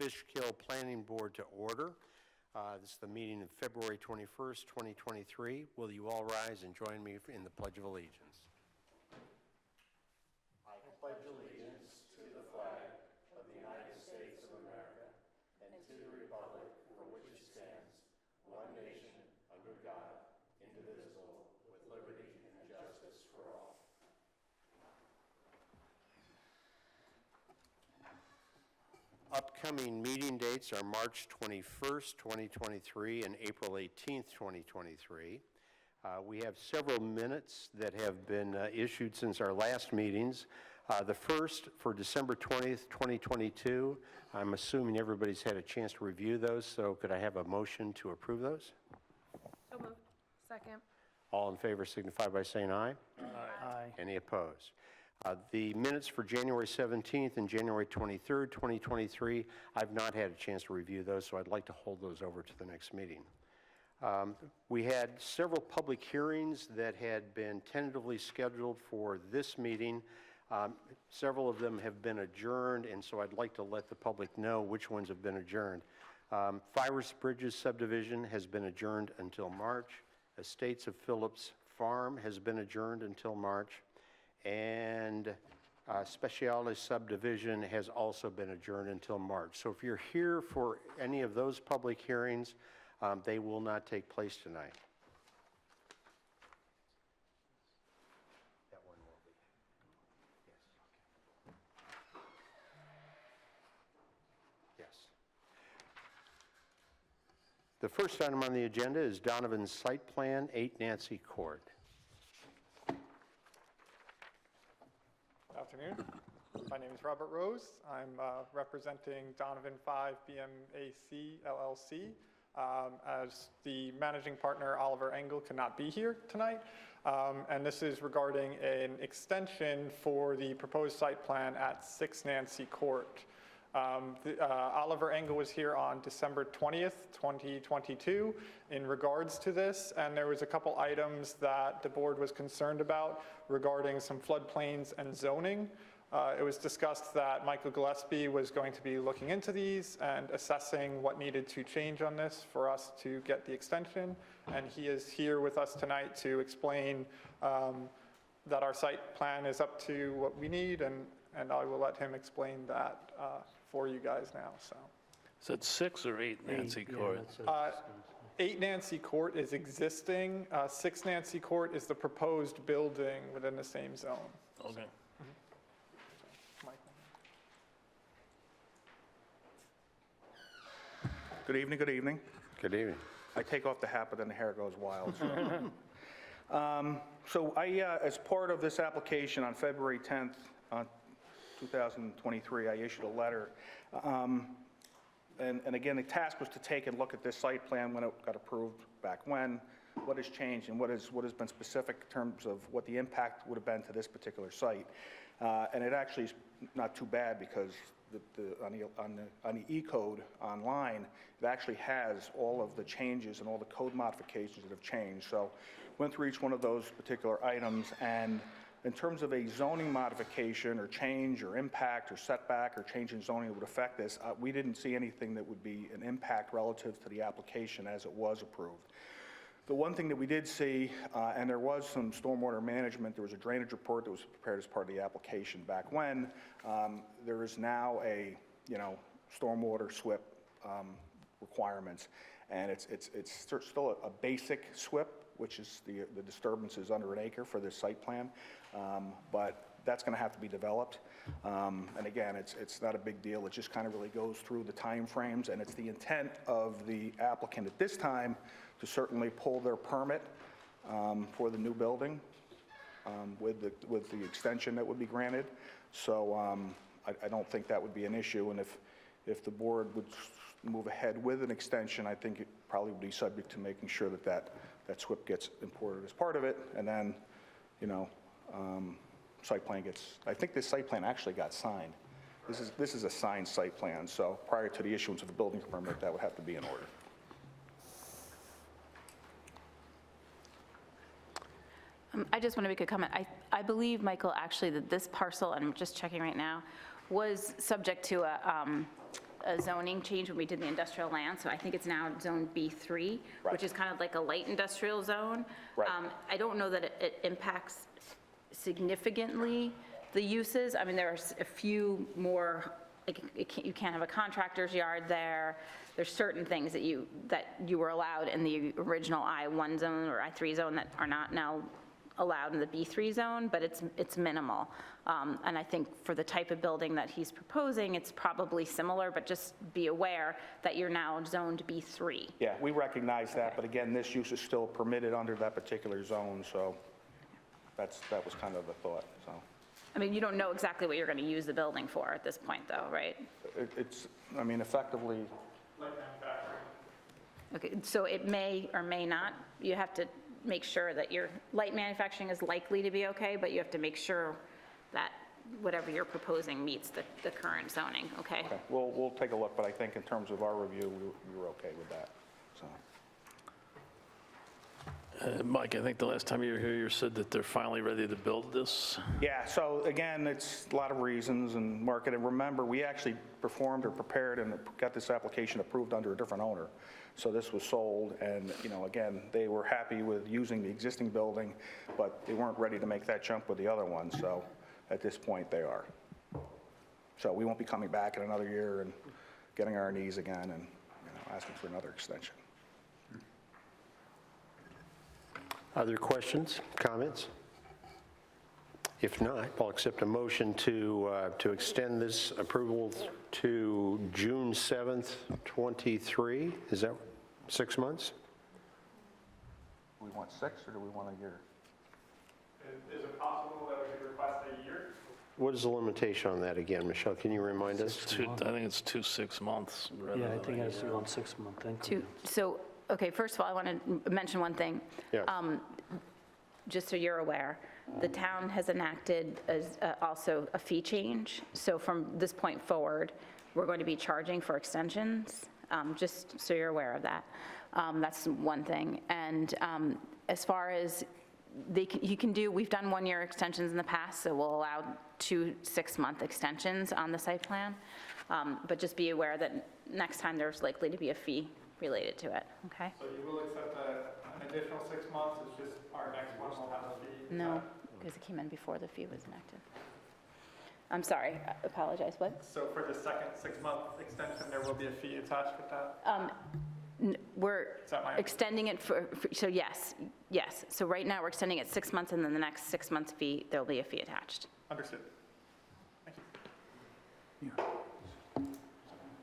Fishkill Planning Board to order. This is the meeting of February 21st, 2023. Will you all rise and join me in the Pledge of Allegiance? I pledge allegiance to the flag of the United States of America and to the republic for which it stands, one nation, under God, indivisible, with liberty and justice for all. Upcoming meeting dates are March 21st, 2023 and April 18th, 2023. We have several minutes that have been issued since our last meetings. The first for December 20th, 2022. I'm assuming everybody's had a chance to review those, so could I have a motion to approve those? So moved. Second. All in favor signify by saying aye. Aye. Any opposed? The minutes for January 17th and January 23rd, 2023, I've not had a chance to review those, so I'd like to hold those over to the next meeting. We had several public hearings that had been tentatively scheduled for this meeting. Several of them have been adjourned, and so I'd like to let the public know which ones have been adjourned. Fires Bridges subdivision has been adjourned until March. Estates of Phillips Farm has been adjourned until March. And Specialty subdivision has also been adjourned until March. So if you're here for any of those public hearings, they will not take place tonight. That one will be. Yes. Yes. The first item on the agenda is Donovan's site plan, 8 Nancy Court. Afternoon. My name is Robert Rose. I'm representing Donovan 5 BMAC LLC. As the managing partner, Oliver Engel, cannot be here tonight. And this is regarding an extension for the proposed site plan at 6 Nancy Court. Oliver Engel was here on December 20th, 2022 in regards to this, and there was a couple items that the board was concerned about regarding some floodplains and zoning. It was discussed that Michael Gillespie was going to be looking into these and assessing what needed to change on this for us to get the extension, and he is here with us tonight to explain that our site plan is up to what we need, and I will let him explain that for you guys now. Is that 6 or 8 Nancy Court? 8 Nancy Court is existing. 6 Nancy Court is the proposed building within the same zone. Okay. Good evening, good evening. Good evening. I take off the hat, but then the hair goes wild. So I, as part of this application on February 10th, 2023, I issued a letter. And again, the task was to take and look at this site plan when it got approved back when, what has changed, and what has been specific in terms of what the impact would have been to this particular site. And it actually is not too bad, because on the E-code online, it actually has all of the changes and all the code modifications that have changed. So went through each one of those particular items, and in terms of a zoning modification or change or impact or setback or change in zoning that would affect this, we didn't see anything that would be an impact relative to the application as it was approved. The one thing that we did see, and there was some stormwater management, there was a drainage report that was prepared as part of the application back when. There is now a, stormwater SWIP requirements, and it's still a basic SWIP, which is the disturbance is under an acre for this site plan, but that's going to have to be developed. And again, it's not a big deal. It just kind of really goes through the time frames, and it's the intent of the applicant at this time to certainly pull their permit for the new building with the extension that would be granted. So I don't think that would be an issue, and if the board would move ahead with an extension, I think it probably would be subject to making sure that SWIP gets imported as part of it, and then, site plan gets, I think this site plan actually got signed. This is a signed site plan, so prior to the issuance of a building permit, that would have to be in order. I just want to make a comment. I believe, Michael, actually, that this parcel, and I'm just checking right now, was subject to a zoning change when we did the industrial land, so I think it's now Zone B3, Right. which is kind of like a light industrial zone. Right. I don't know that it impacts significantly the uses. I mean, there's a few more, like, you can't have a contractor's yard there. There's certain things that you were allowed in the original I1 zone or I3 zone that are not now allowed in the B3 zone, but it's minimal. And I think for the type of building that he's proposing, it's probably similar, but just be aware that you're now zoned B3. Yeah, we recognize that, but again, this use is still permitted under that particular zone, so that was kind of the thought, so. I mean, you don't know exactly what you're going to use the building for at this point, though, right? It's, I mean, effectively, Light manufacturing. Okay, so it may or may not, you have to make sure that your light manufacturing is likely to be okay, but you have to make sure that whatever you're proposing meets the current zoning, okay? okay, we'll take a look, but I think in terms of our review, we were okay with that, so. Mike, I think the last time you were here, you said that they're finally ready to build this. Yeah, so again, it's a lot of reasons and market, and remember, we actually performed or prepared and got this application approved under a different owner. So this was sold, and, you know, again, they were happy with using the existing building, but they weren't ready to make that jump with the other one, so at this point, they are. So we won't be coming back in another year and getting our knees again and, you know, asking for another extension. Other questions, comments? If not, I'll accept a motion to extend this approval to June 7th, 23. Is that 6 months? Do we want 6 or do we want a year? Is it possible that we could request a year? What is the limitation on that again, Michelle? Can you remind us? I think it's 2 6 months rather Yeah, I than think a it has to year. go on 6-month To, increment. so, okay, first of all, I want to mention one thing. Yeah. Just so you're aware, the town has enacted also a fee change. So from this point forward, we're going to be charging for extensions, just so you're aware of that. That's one thing. And as far as you can do, we've done 1-year extensions in the past, so we'll allow 2 6-month extensions on the site plan. But just be aware that next time there's likely to be a fee related to it, okay? So you will accept an additional 6 months, it's just our next one will have a fee? No, because it came in before the fee was enacted. I'm sorry, I apologize, what? So for the second 6-month extension, there will be a fee attached with that? We're Is that my- extending it so yes. So right now, we're extending it 6 months, and then the next 6 months fee, there'll be a fee attached. Understood.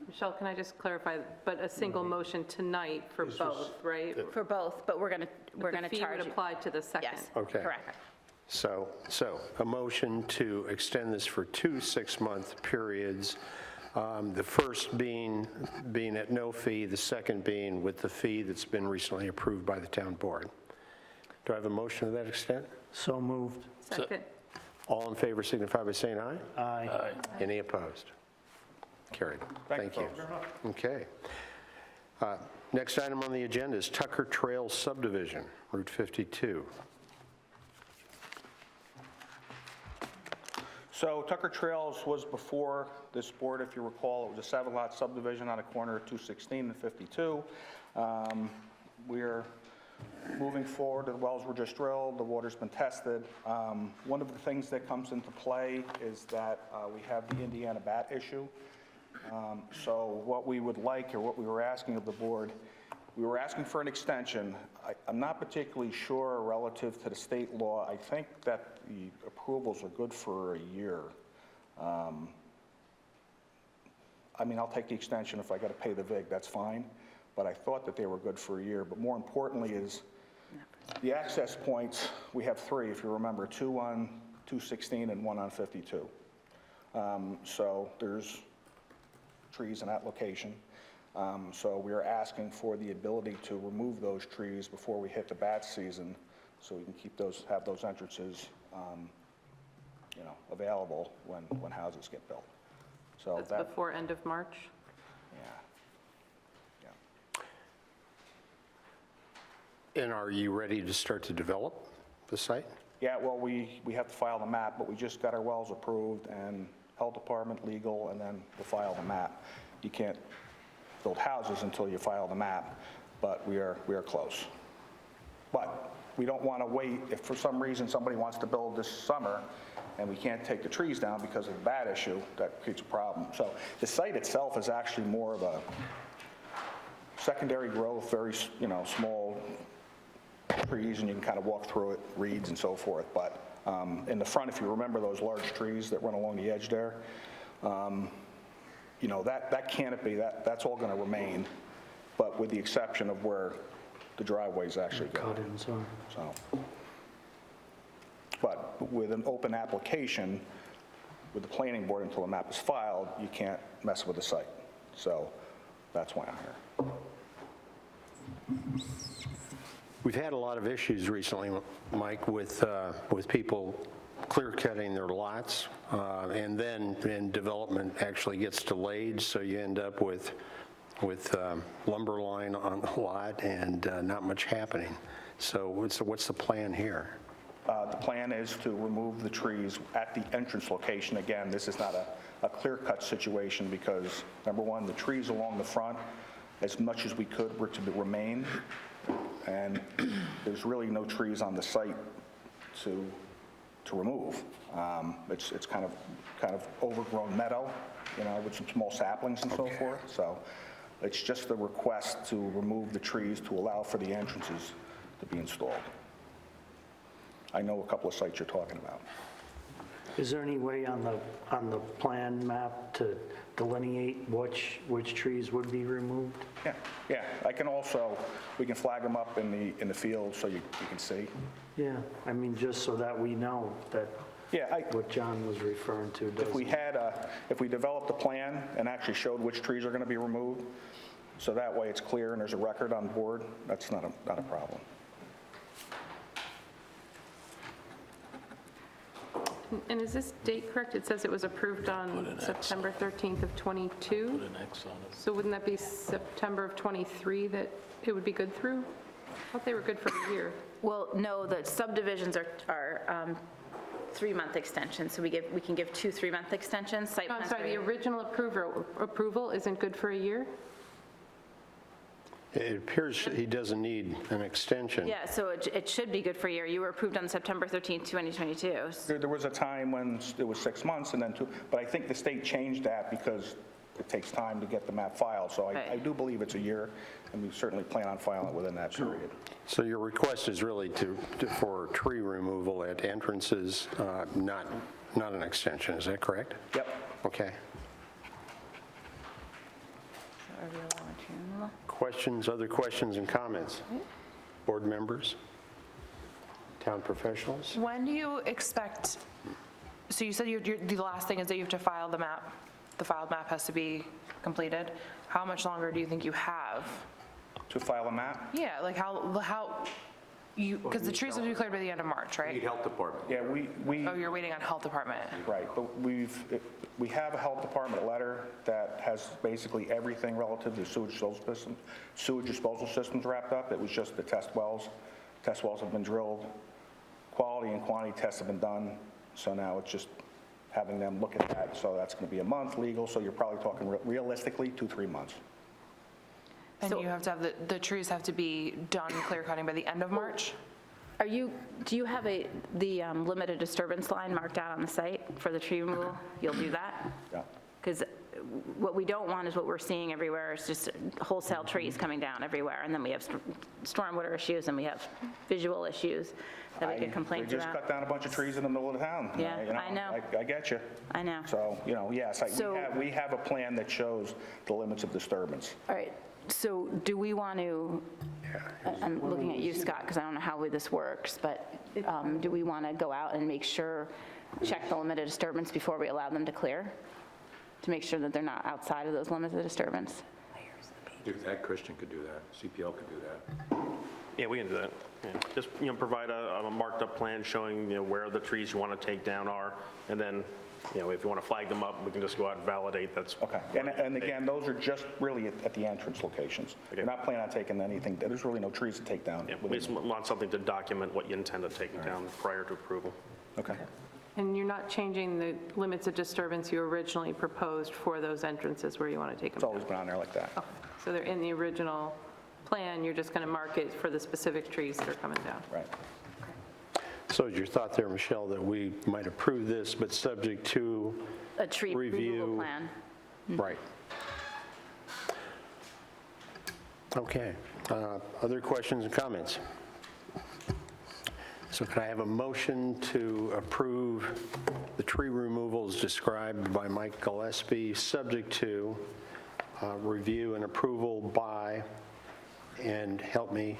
Michelle, can I just clarify, but a single motion tonight for both, right? For both, but we're going to The charge. fee would apply to the second. Yes, Okay. correct. So a motion to extend this for 2 6-month periods, the first being at no fee, the second being with the fee that's been recently approved by the town board. Do I have a motion to that extent? So moved. Second. All in favor signify by saying aye. Aye. Any opposed? Carried. Thank you. Thank you very much. Okay. Next item on the agenda is Tucker Trail subdivision, Route 52. So Tucker Trails was before this board, if you recall. It was a 7-lot subdivision on a corner of 216 and 52. We're moving forward. The wells were just drilled. The water's been tested. One of the things that comes into play is that we have the Indiana bat issue. So what we would like, or what we were asking of the board, we were asking for an extension. I'm not particularly sure relative to the state law. I think that the approvals are good for a year. I mean, I'll take the extension. If I got to pay the VIG, that's fine. But I thought that they were good for a year. But more importantly is the access points, we have 3, if you remember, 2 on 216 and 1 on 52. So there's trees in that location. So we are asking for the ability to remove those trees before we hit the bat season, so we can keep those, have those entrances, you know, available when houses get built. So That's that, before end of March? yeah. Yeah. And are you ready to start to develop the site? Yeah, well, we have to file the map, but we just got our wells approved and health department, legal, and then we'll file the map. you can't build houses until you file the map, but we are close. But we don't want to wait. If for some reason somebody wants to build this summer and we can't take the trees down because of that issue, that creates a problem. So the site itself is actually more of a secondary growth, very, small trees, and you can kind of walk through it, reeds and so forth. But in the front, if you remember those large trees that run along the edge there, that canopy, that's all going to remain, but with the exception of where the driveways actually go. Cut-ins are. So, but with an open application, with the planning board until the map is filed, you can't mess with the site. So that's why I'm here. We've had a lot of issues recently, Mike, with people clear-cutting their lots, and then development actually gets delayed, so you end up with lumber line on the lot and not much happening. So what's the plan here? The plan is to remove the trees at the entrance location. Again, this is not a clear-cut situation because, number one, the trees along the front, as much as we could, were to remain, and there's really no trees on the site to remove. It's kind of overgrown meadow, with some small saplings and so forth. So it's just a request to remove the trees to allow for the entrances to be installed. I know a couple of sites you're talking about. Is there any way on the plan map to delineate which trees would be removed? Yeah. I can also, we can flag them up in the field so you can see. Yeah, I mean, just so that we know that Yeah, what John was referring to does. if we developed a plan and actually showed which trees are going to be removed, so that way it's clear and there's a record on board, that's not a problem. And is this date correct? It says it was approved on September 13th of '22. Put an X on it. So wouldn't that be September of '23 that it would be good through? I thought they were good for a year. Well, no, the subdivisions are 3-month extensions, so we can give 2 3-month extensions. Site No, I'm plans sorry, the are- original approval isn't good for a year? It appears he doesn't need an extension. Yeah, so it should be good for a year. You were approved on September 13th, 2022. There was a time when it was 6 months and then 2, but I think the state changed that because it takes time to get the map filed. So I Right. do believe it's a year, and we certainly plan on filing it within that period. So your request is really for tree removal at entrances, not an extension, is that correct? Yep. Are Okay. we allowed to remove? Questions, other questions and comments? Board members? Town professionals? When do you expect, so you said the last thing is that you have to file the map, the filed map has to be completed. How much longer do you think you have? To file a map? Yeah, like how, because the trees will be cleared by the end of March, right? Health Department. Yeah, we Oh, you're waiting on health department. right, but we have a health department letter that has basically everything relative to sewage disposal systems wrapped up. It was just the test wells. Test wells have been drilled. Quality and quantity tests have been done. So now it's just having them look at that. So that's going to be a month legal. So you're probably talking realistically 2-3 months. And you have to have, the trees have to be done clear cutting by the end of March? Do you have the limited disturbance line marked out on the site for the tree removal? You'll do that? Yeah. Because what we don't want is what we're seeing everywhere is just wholesale trees coming down everywhere, and then we have stormwater issues, and we have visual issues that we get complaints They just about. cut down a bunch of trees in the middle of the town. Yeah, I know. I get you. I know. So, yes, So- we have a plan that shows the limits of disturbance. All right, so do we want to, I'm looking at you, Scott, because I don't know how this works, but do we want to go out and make sure, check the limited disturbance before we allow them to clear? To make sure that they're not outside of those limits of disturbance? Do that, Christian could do that, CPL could do that. Yeah, we can do that. Yeah. Just, provide a marked up plan showing, where the trees you want to take down are, and then, if you want to flag them up, we can just go out and validate that's. Okay, and again, those are just really at the entrance locations. Okay. We're not planning on taking anything, there's really no trees to take down. Yeah, we just want something to document what you intend on taking down prior to approval. Okay. And you're not changing the limits of disturbance you originally proposed for those entrances where you want to take them It's down? always been on there like that. Okay. So they're in the original plan, you're just going to mark it for the specific trees that are coming down? Right. So is your thought there, Michelle, that we might approve this, but subject to, A tree Review. removal plan. right? Okay. Other questions and comments? So can I have a motion to approve the tree removals described by Mike Gillespie, subject to review and approval by, and help me,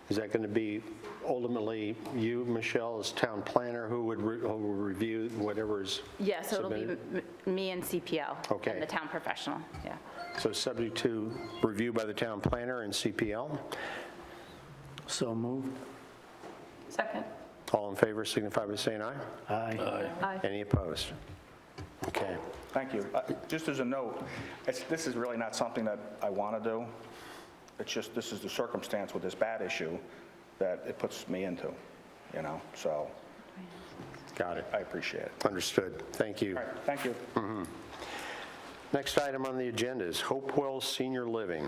is that going to be ultimately you, Michelle, as town planner, who would review whatever is Yeah, so it'll be submitted? me and CPL. Okay. And the town professional, yeah. So subject to review by the town planner and CPL? So moved. Second? All in favor signify by saying aye. Aye. Aye. Any opposed? Okay. Thank you. Just as a note, this is really not something that I want to do. It's just, this is the circumstance with this bad issue that it puts me into, so Got it. I appreciate it. Understood. Thank you. All right, thank you. Next item on the agenda is Hopewell Senior Living.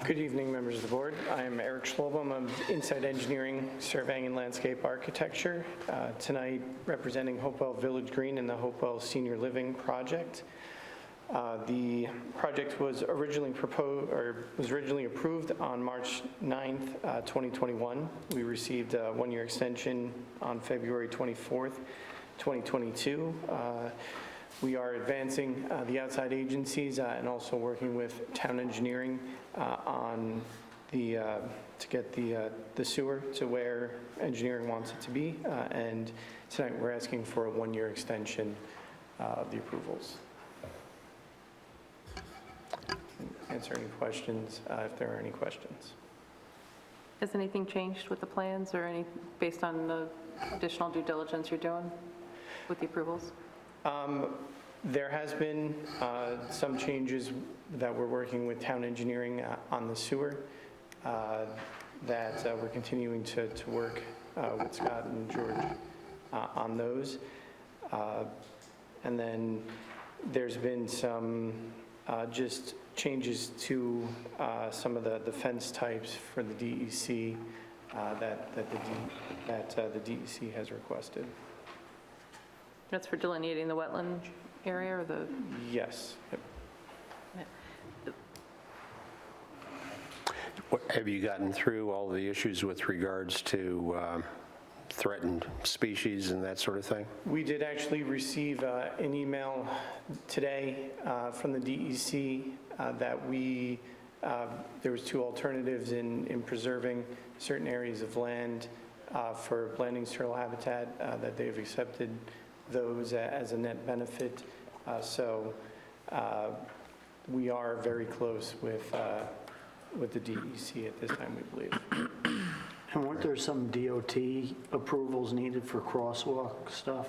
Good evening, members of the board. I am Eric Schlobom of Inside Engineering, Surveying and Landscape Architecture. Tonight, representing Hopewell Village Green and the Hopewell Senior Living Project. The project was originally approved on March 9th, 2021. We received a one-year extension on February 24th, 2022. We are advancing the outside agencies and also working with town engineering on to get the sewer to where engineering wants it to be. And tonight we're asking for a one-year extension of the approvals. Answer any questions if there are any questions. Has anything changed with the plans or based on the additional due diligence you're doing with the approvals? There has been some changes that we're working with town engineering on the sewer that we're continuing to work with Scott and George on those. And then there's been some just changes to some of the fence types for the DEC that the DEC has requested. That's for delineating the wetland area or the? Yes. Yep. Have you gotten through all the issues with regards to threatened species and that sort of thing? We did actually receive an email today from the DEC that there was two alternatives in preserving certain areas of land for Blanding's turtle habitat, that they've accepted those as a net benefit. So we are very close with the DEC at this time, we believe. And weren't there some DOT approvals needed for crosswalk stuff?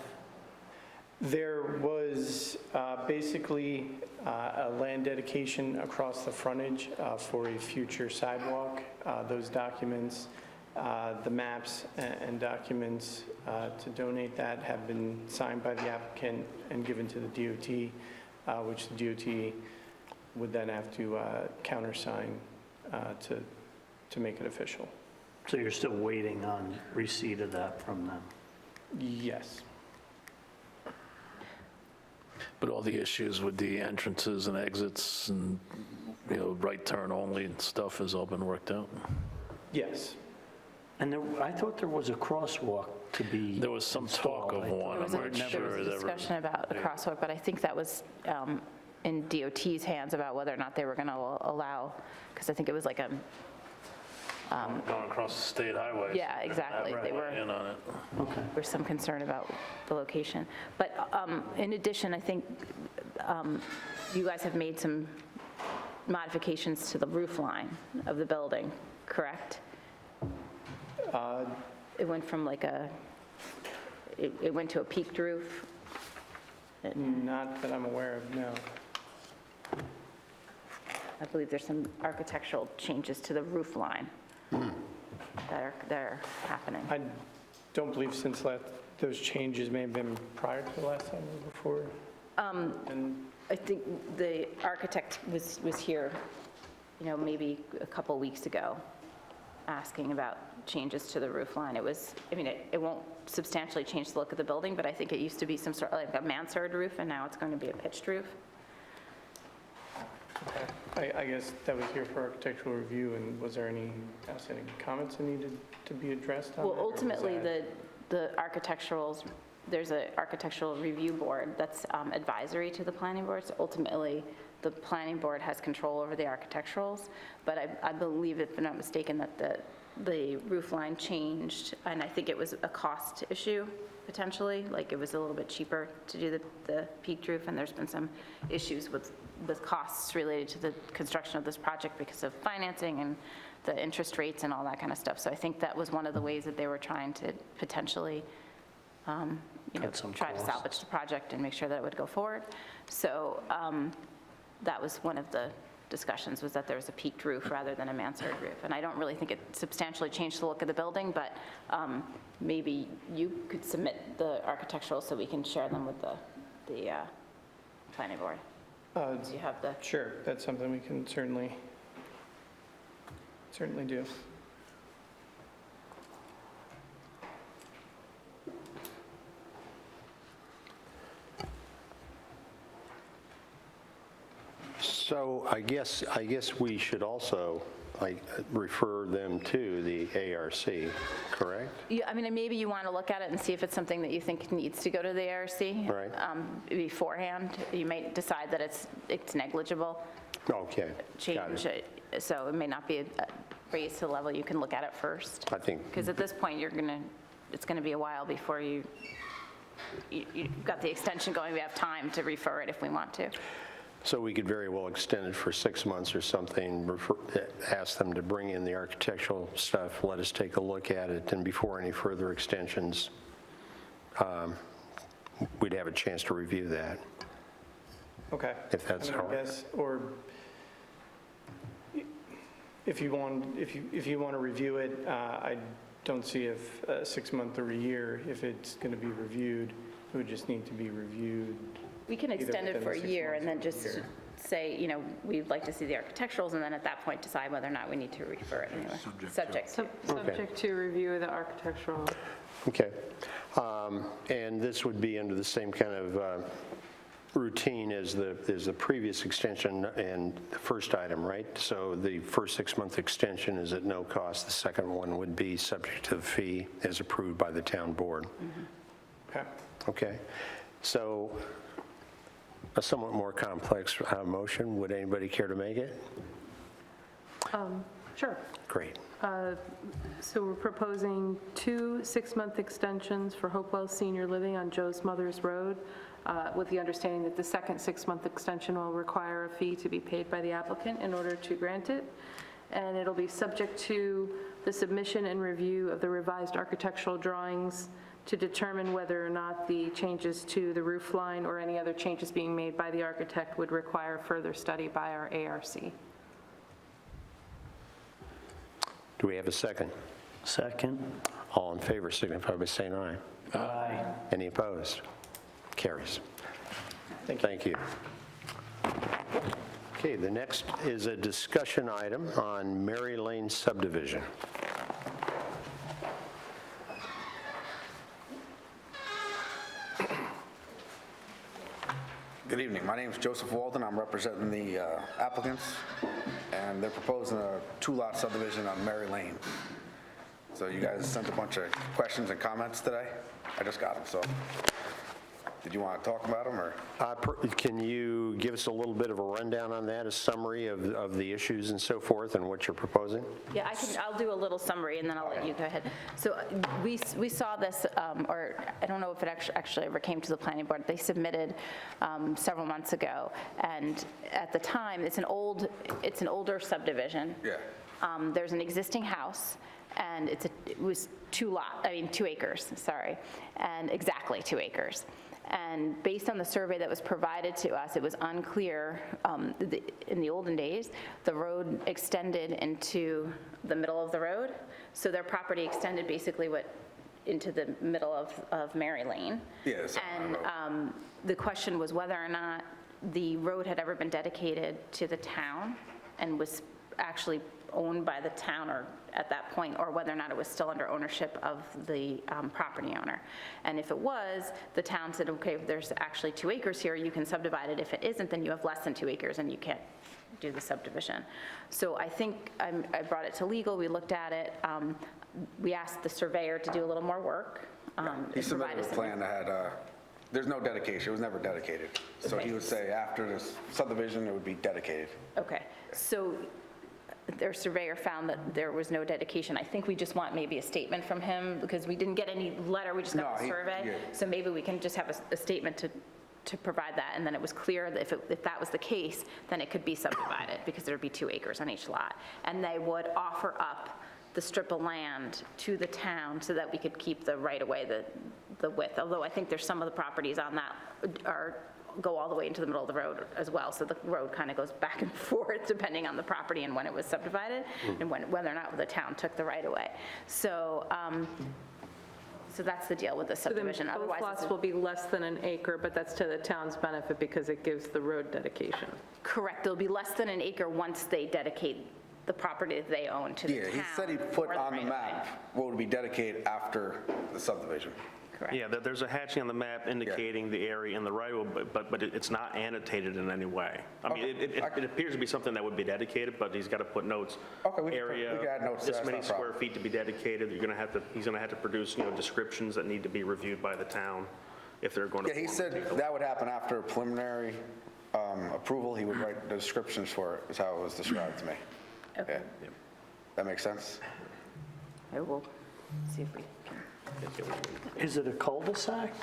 There was basically a land dedication across the frontage for a future sidewalk. Those documents, the maps and documents to donate that have been signed by the applicant and given to the DOT, which the DOT would then have to countersign to make it official. So you're still waiting on receipt of that from them? Yes. But all the issues with the entrances and exits and, right turn only and stuff has all been worked out? Yes. And I thought there was a crosswalk to be There was some talk of one, There I'm was not a sure. discussion about the crosswalk, but I think that was in DOT's hands about whether or not they were going to allow, because I think it was like a, Going across the state highway. Yeah, exactly. They were- In on it. there's some concern about the location. But in addition, I think you guys have made some modifications to the roof line of the building, correct? It went from like it went to a peaked roof? Not that I'm aware of, no. I believe there's some architectural changes to the roof line that are happening. I don't believe since those changes may have been prior to the last time or before. And I think the architect was here, maybe a couple weeks ago, asking about changes to the roof line. It was, it won't substantially change the look of the building, but I think it used to be some sort of like a mansard roof, and now it's going to be a pitched roof. I guess that was here for architectural review, and was there any outstanding comments that needed to be addressed on that? Well, or was ultimately, that- there's an architectural review board that's advisory to the planning board. So ultimately, the planning board has control over the architecturals. But I believe, if I'm not mistaken, that the roof line changed, and I think it was a cost issue, potentially. Like, it was a little bit cheaper to do the peaked roof, and there's been some issues with costs related to the construction of this project because of financing and the interest rates and all that kind of stuff. So I think that was one of the ways that they were trying to potentially, Cut some try to costs. salvage the project and make sure that it would go forward. So that was one of the discussions, was that there was a peaked roof rather than a mansard roof. And I don't really think it substantially changed the look of the building, but maybe you could submit the architectural so we can share them with the planning board. Do you have the? Sure, that's something we can certainly do. So I guess we should also refer them to the ARC, correct? Yeah, maybe you want to look at it and see if it's something that you think needs to go to the ARC. Right. Beforehand. You may decide that it's negligible Okay, got change, it. so it may not be raised to the level. You can look at it first. I think, Because at this point, it's going to be a while before you've got the extension going. We have time to refer it if we want to. so we could very well extend it for 6 months or something, ask them to bring in the architectural stuff, let us take a look at it, and before any further extensions, we'd have a chance to review that. Okay. If that's I all right. guess, or if you want to review it, I don't see if a 6 month or a year, if it's going to be reviewed, it would just need to be reviewed. We can Either extend it within for a the 6 year months and then or a just year. say, we'd like to see the architecturals, and then at that point, decide whether or not we need to refer it anyway. Subject to. Subject to review of the architectural. Okay. And this would be under the same kind of routine as the previous extension and the first item, right? So the first 6 month extension is at no cost. The second one would be subject to the fee as approved by the town board. Okay. Okay. So a somewhat more complex motion. Would anybody care to make it? Sure. Great. So we're proposing 2 6-month extensions for Hopewell Senior Living on Joe's Mother's Road, with the understanding that the second 6-month extension will require a fee to be paid by the applicant in order to grant it. And it'll be subject to the submission and review of the revised architectural drawings to determine whether or not the changes to the roof line or any other changes being made by the architect would require further study by our ARC. Do we have a second? Second? All in favor signify by saying aye. Aye. Any opposed? Carries. Thank you. Thank you. Okay, the next is a discussion item on Mary Lane subdivision. Good evening. My name is Joseph Walden. I'm representing the applicants, and they're proposing a 2-lot subdivision on Mary Lane. So you guys sent a bunch of questions and comments today. I just got them, so did you want to talk about them, or? Can you give us a little bit of a rundown on that, a summary of the issues and so forth and what you're proposing? Yeah, I'll do a little summary, and then I'll let you go ahead. So we saw this, or I don't know if it actually ever came to the planning board. They submitted several months ago, and at the time, it's an older subdivision. Yeah. There's an existing house, and it was 2 acres, sorry, and exactly 2 acres. And based on the survey that was provided to us, it was unclear, in the olden days, the road extended into the middle of the road. So their property extended basically into the middle of Mary Lane. Yes. And the question was whether or not the road had ever been dedicated to the town and was actually owned by the town or at that point, or whether or not it was still under ownership of the property owner. And if it was, the town said, okay, there's actually 2 acres here, you can subdivide it. If it isn't, then you have less than 2 acres and you can't do the subdivision. So I think I brought it to legal, we looked at it. We asked the surveyor to do a little more work. He submitted a plan that had, there's no dedication, it was never dedicated. So he would say after this subdivision, it would be dedicated. Okay, so their surveyor found that there was no dedication. I think we just want maybe a statement from him, because we didn't get any letter, we just got the survey. So maybe we can just have a statement to provide that, and then it was clear that if that was the case, then it could be subdivided, because there'd be 2 acres on each lot. And they would offer up the strip of land to the town so that we could keep the right-of-way, the width. Although I think there's some of the properties on that go all the way into the middle of the road as well. So the road kind of goes back and forth depending on the property and when it was subdivided and whether or not the town took the right-of-way. So, so that's the deal with the So then subdivision. both Otherwise, lots will be less than an acre, but that's to the town's benefit because it gives the road dedication. correct, there'll be less than an acre once they dedicate the property that they own to the town. Yeah, he said he put for the on the right-of-way. map what would be dedicated after the subdivision. Correct. Yeah, there's a hatching on the map indicating the area in the right of way, but it's not annotated in any way. I mean, it appears to be something that would be dedicated, but he's got to put notes. Okay, we can add notes, This that's many not a problem. square feet to be dedicated, he's going to have to produce, descriptions that need to be reviewed by the town if they're going to. Yeah, he said that would happen after preliminary approval. He would write the descriptions for it, is how it was described to me. Okay. Yeah. That makes sense? I will see if we can. Is it a cul-de-sac?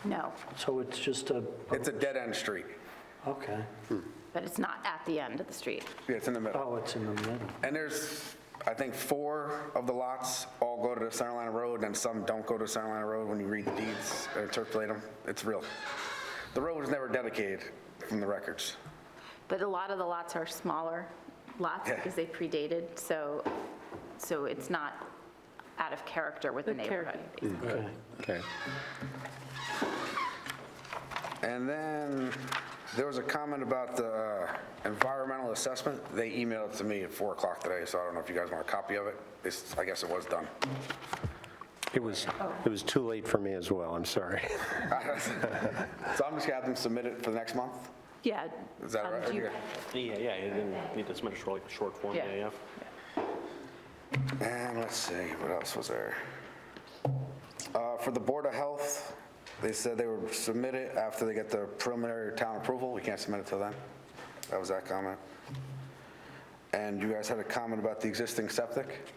No, So it's just It's a dead-end street. okay. but it's not at the end of the street. Yeah, it's in the middle. Oh, it's in the middle. And there's, I think, 4 of the lots all go to the center line of road, and some don't go to center line of road when you read the deeds or interpolate them. It's real. The road was never dedicated from the records. But a lot of the lots are smaller lots Yeah. because they predated, so it's not out of character with the The character. neighborhood. basically. Okay. Okay. And then there was a comment about the environmental assessment. They emailed it to me at 4 o'clock today, so I don't know if you guys want a copy of it. I guess it was done. It was too late for me as well, I'm sorry. So I'm just gonna have them submit it for the next month? Yeah. Is that right? do you- Yeah, you didn't need to submit a short form, Yeah. yeah. And let's see, what else was there? For the Board of Health, they said they would submit it after they get the preliminary town approval. We can't submit it till then. That was that comment. And you guys had a comment about the existing septic?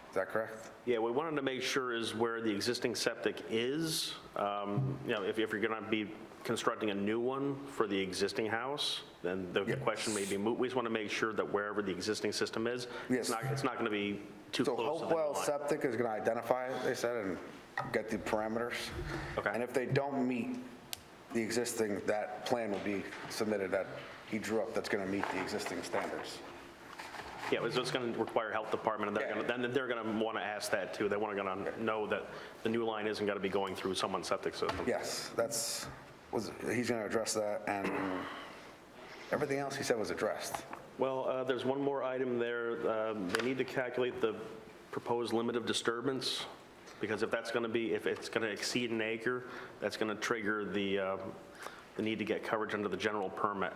Is that correct? Yeah, we wanted to make sure is where the existing septic is. If you're going to be constructing a new one for the existing house, then the question may be moot. We just want to make sure that wherever the existing system is, Yes. it's not going to be too So close to the new Hopewell line. Septic is going to identify it, they said, and get the parameters. Okay. And if they don't meet the existing, that plan will be submitted that he drew up that's going to meet the existing standards. Yeah, it's going to require health department, and then they're going to want to ask that too. They want to know that the new line isn't going to be going through someone's septic system. Yes, he's going to address that, and everything else he said was addressed. Well, there's one more item there. They need to calculate the proposed limit of disturbance, because if it's going to exceed an acre, that's going to trigger the need to get coverage under the general permit.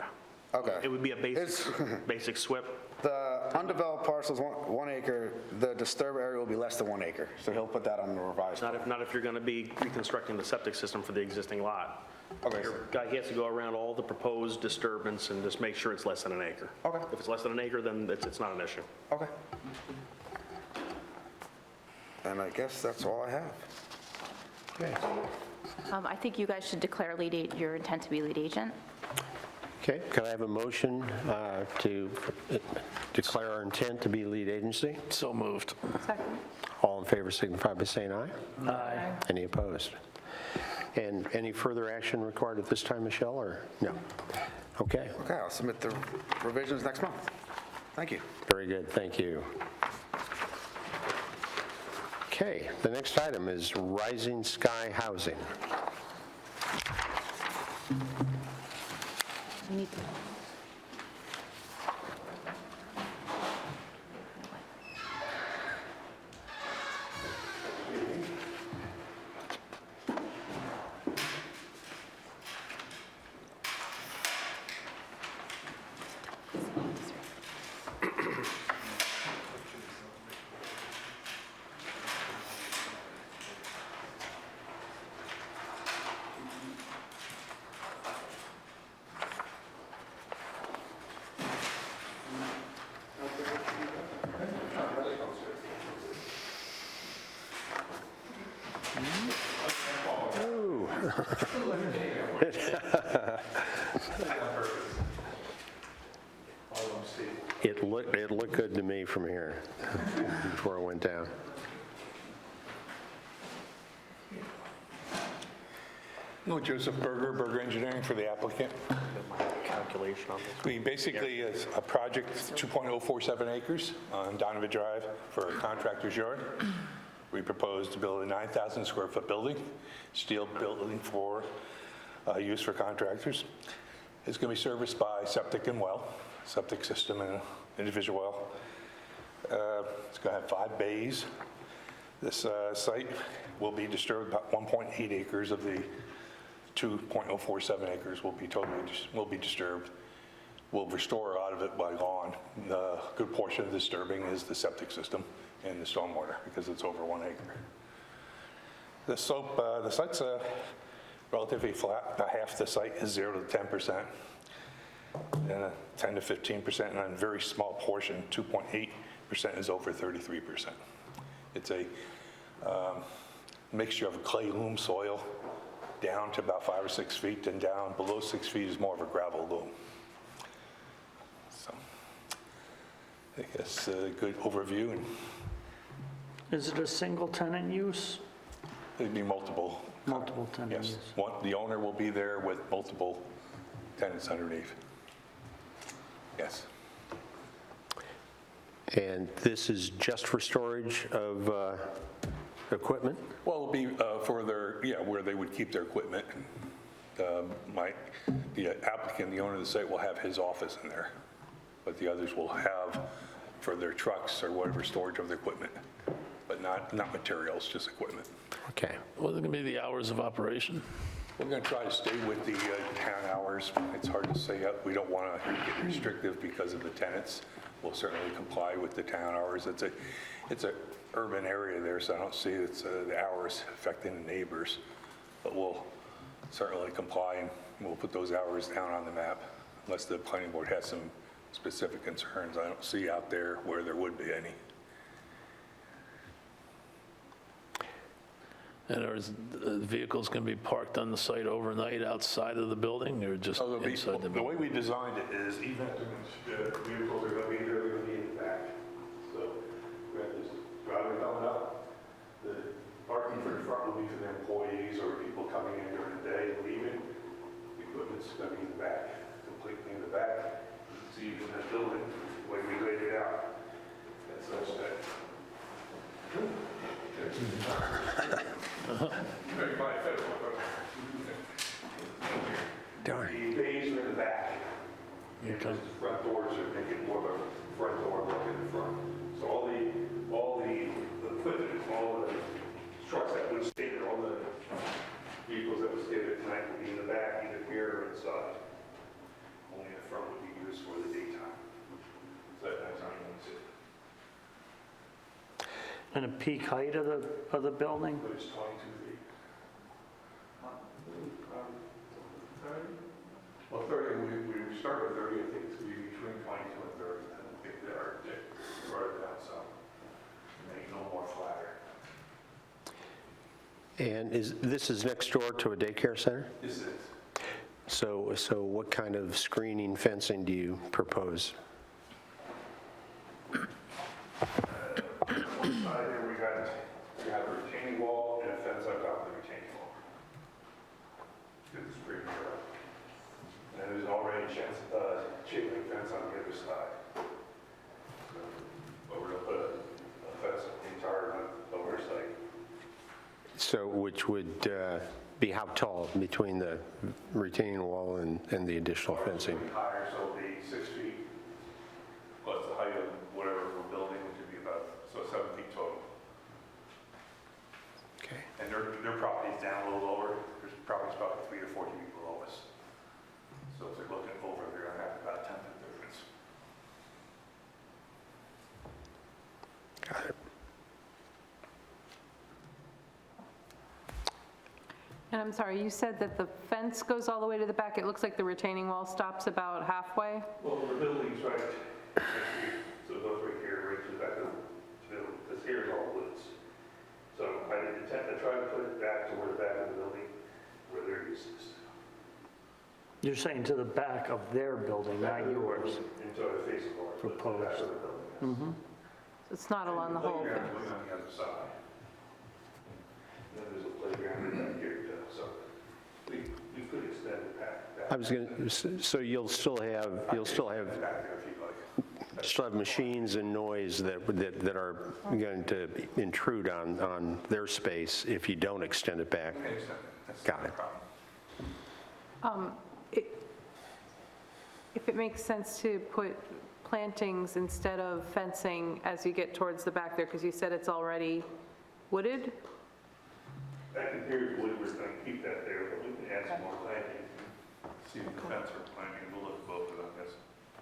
Okay. It would be a basic SWIP. The undeveloped parcels, 1 acre, the disturbed area will be less than 1 acre, so he'll put that on the revised. Not if you're going to be reconstructing the septic system for the existing lot. Okay. Your guy, he has to go around all the proposed disturbance and just make sure it's less than an acre. Okay. If it's less than an acre, then it's not an issue. Okay. And I guess that's all I have. Okay. I think you guys should declare your intent to be lead agent. Okay, could I have a motion to declare our intent to be lead agency? So moved. Second. All in favor signify by saying aye. Aye. Any opposed? And any further action required at this time, Michelle, or no? Okay, Okay, I'll submit the revisions next month. Thank you. very good, thank you. Okay, the next item is Rising Sky Housing. It looked good to me from here before I went down. No, Joseph Berger, Berger Engineering for the applicant. Calculation on this. We basically, it's a project, 2.047 acres on Donovan Drive for a contractor's yard. We propose to build a 9,000 square foot building, steel building for use for contractors. It's going to be serviced by septic and well, septic system and individual well. It's going to have 5 bays. This site will be disturbed, about 1.8 acres of the 2.047 acres will be disturbed. We'll restore a lot of it by lawn. The good portion of disturbing is the septic system and the stormwater because it's over 1 acre. The slope, the site's relatively flat. About half the site is 0 to 10%, and 10 to 15%, and on a very small portion, 2.8% is over 33%. It's a mixture of clay loam soil down to about 5 or 6 feet, and down below 6 feet is more of a gravel loam. So I guess a good overview, and Is it a single tenant use? it'd be multiple. Multiple tenant Yes, use? the owner will be there with multiple tenants underneath. Yes. And this is just for storage of equipment? Well, it'll be for their, where they would keep their equipment. The applicant, the owner of the site, will have his office in there, but the others will have for their trucks or whatever storage of their equipment, but not materials, just equipment. Okay, What are going to be the hours of operation? We're going to try to stay with the town hours. It's hard to say, we don't want to get restrictive because of the tenants. We'll certainly comply with the town hours. It's a urban area there, so I don't see the hours affecting the neighbors, but we'll certainly comply, and we'll put those hours down on the map, unless the planning board has some specific concerns. I don't see out there where there would be any. And are the vehicles going to be parked on the site overnight outside of the building, or just So inside the the way building? we designed it is even if the vehicles are going to be there, they're going to be in the back. So we have this driveway coming up. The parking for the front will be for the employees or people coming in during the day and leaving. The equipment's going to be in the back, completely in the back. You can see even that building, the way we laid it out. That's such that. darn. The bays are in the back. Because the front doors are making more of a front door look in the front. So all the equipment, all the trucks that would stay there, all the vehicles that would stay there tonight would be in the back, either here or inside. Only the front would be used for the daytime. So that's how you want to see it. And a peak height of the building? But it's 22 feet. 30? Well, 30, we start with 30, I think it's going to be between 22 and 30. I don't think the architect wrote it down, so make it a little more flatter. And this is next door to a daycare center? This is. So what kind of screening fencing do you propose? One side here, we have a retaining wall and a fence on top of the retaining wall. chain link fence on the other side. But we're going to put a fence the entire length of our site. So which would be how tall between the retaining wall and the additional fencing? Higher, so it'll be 6 feet plus the height of whatever we're building, which would be about, so 7 feet total. Okay. And their property's down a little lower. Their property's about 3 to 4 feet below us. So if they're looking over, they're going to have about a 10-foot difference. Got it. And I'm sorry, you said that the fence goes all the way to the back. It looks like the retaining wall stops about halfway? Well, the building's right, so it goes right here, right to the back of the building. This here is all woods. So I intend to try to put it back to where the back of the building, where their use is. You're saying to the back of their building, not yours? Until I face the north. Proposed. It's not along the whole Playground's fence. going on the other side. Then there's a playground right back here too, so we could extend it back. I was going to, so you'll still have Back there if you'd like. machines and noise that are going to intrude on their space if you don't extend it back? Got it. If it makes sense to put plantings instead of fencing as you get towards the back there, because you said it's already wooded? Back in here, we're going to keep that there, but we can add some more planting. See if the fence or planting, we'll look at both of them, yes.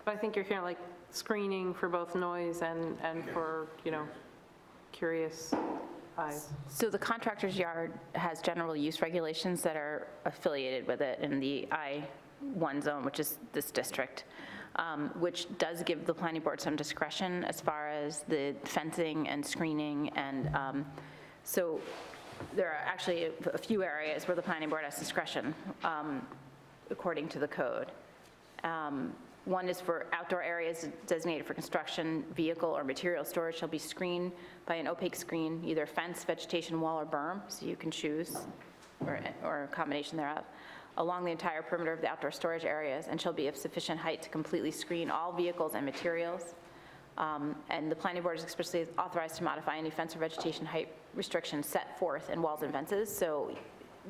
But I think you're kind of like screening for both noise and for, curious eyes. So the contractor's yard has general use regulations that are affiliated with it in the I-1 zone, which is this district, which does give the planning board some discretion as far as the fencing and screening. And so there are actually a few areas where the planning board has discretion according to the code. One is for outdoor areas designated for construction, vehicle, or material storage shall be screened by an opaque screen, either fence, vegetation, wall, or berm, so you can choose, or a combination thereof, along the entire perimeter of the outdoor storage areas, and shall be of sufficient height to completely screen all vehicles and materials. And the planning board is expressly authorized to modify any fence or vegetation height restrictions set forth in walls and fences. So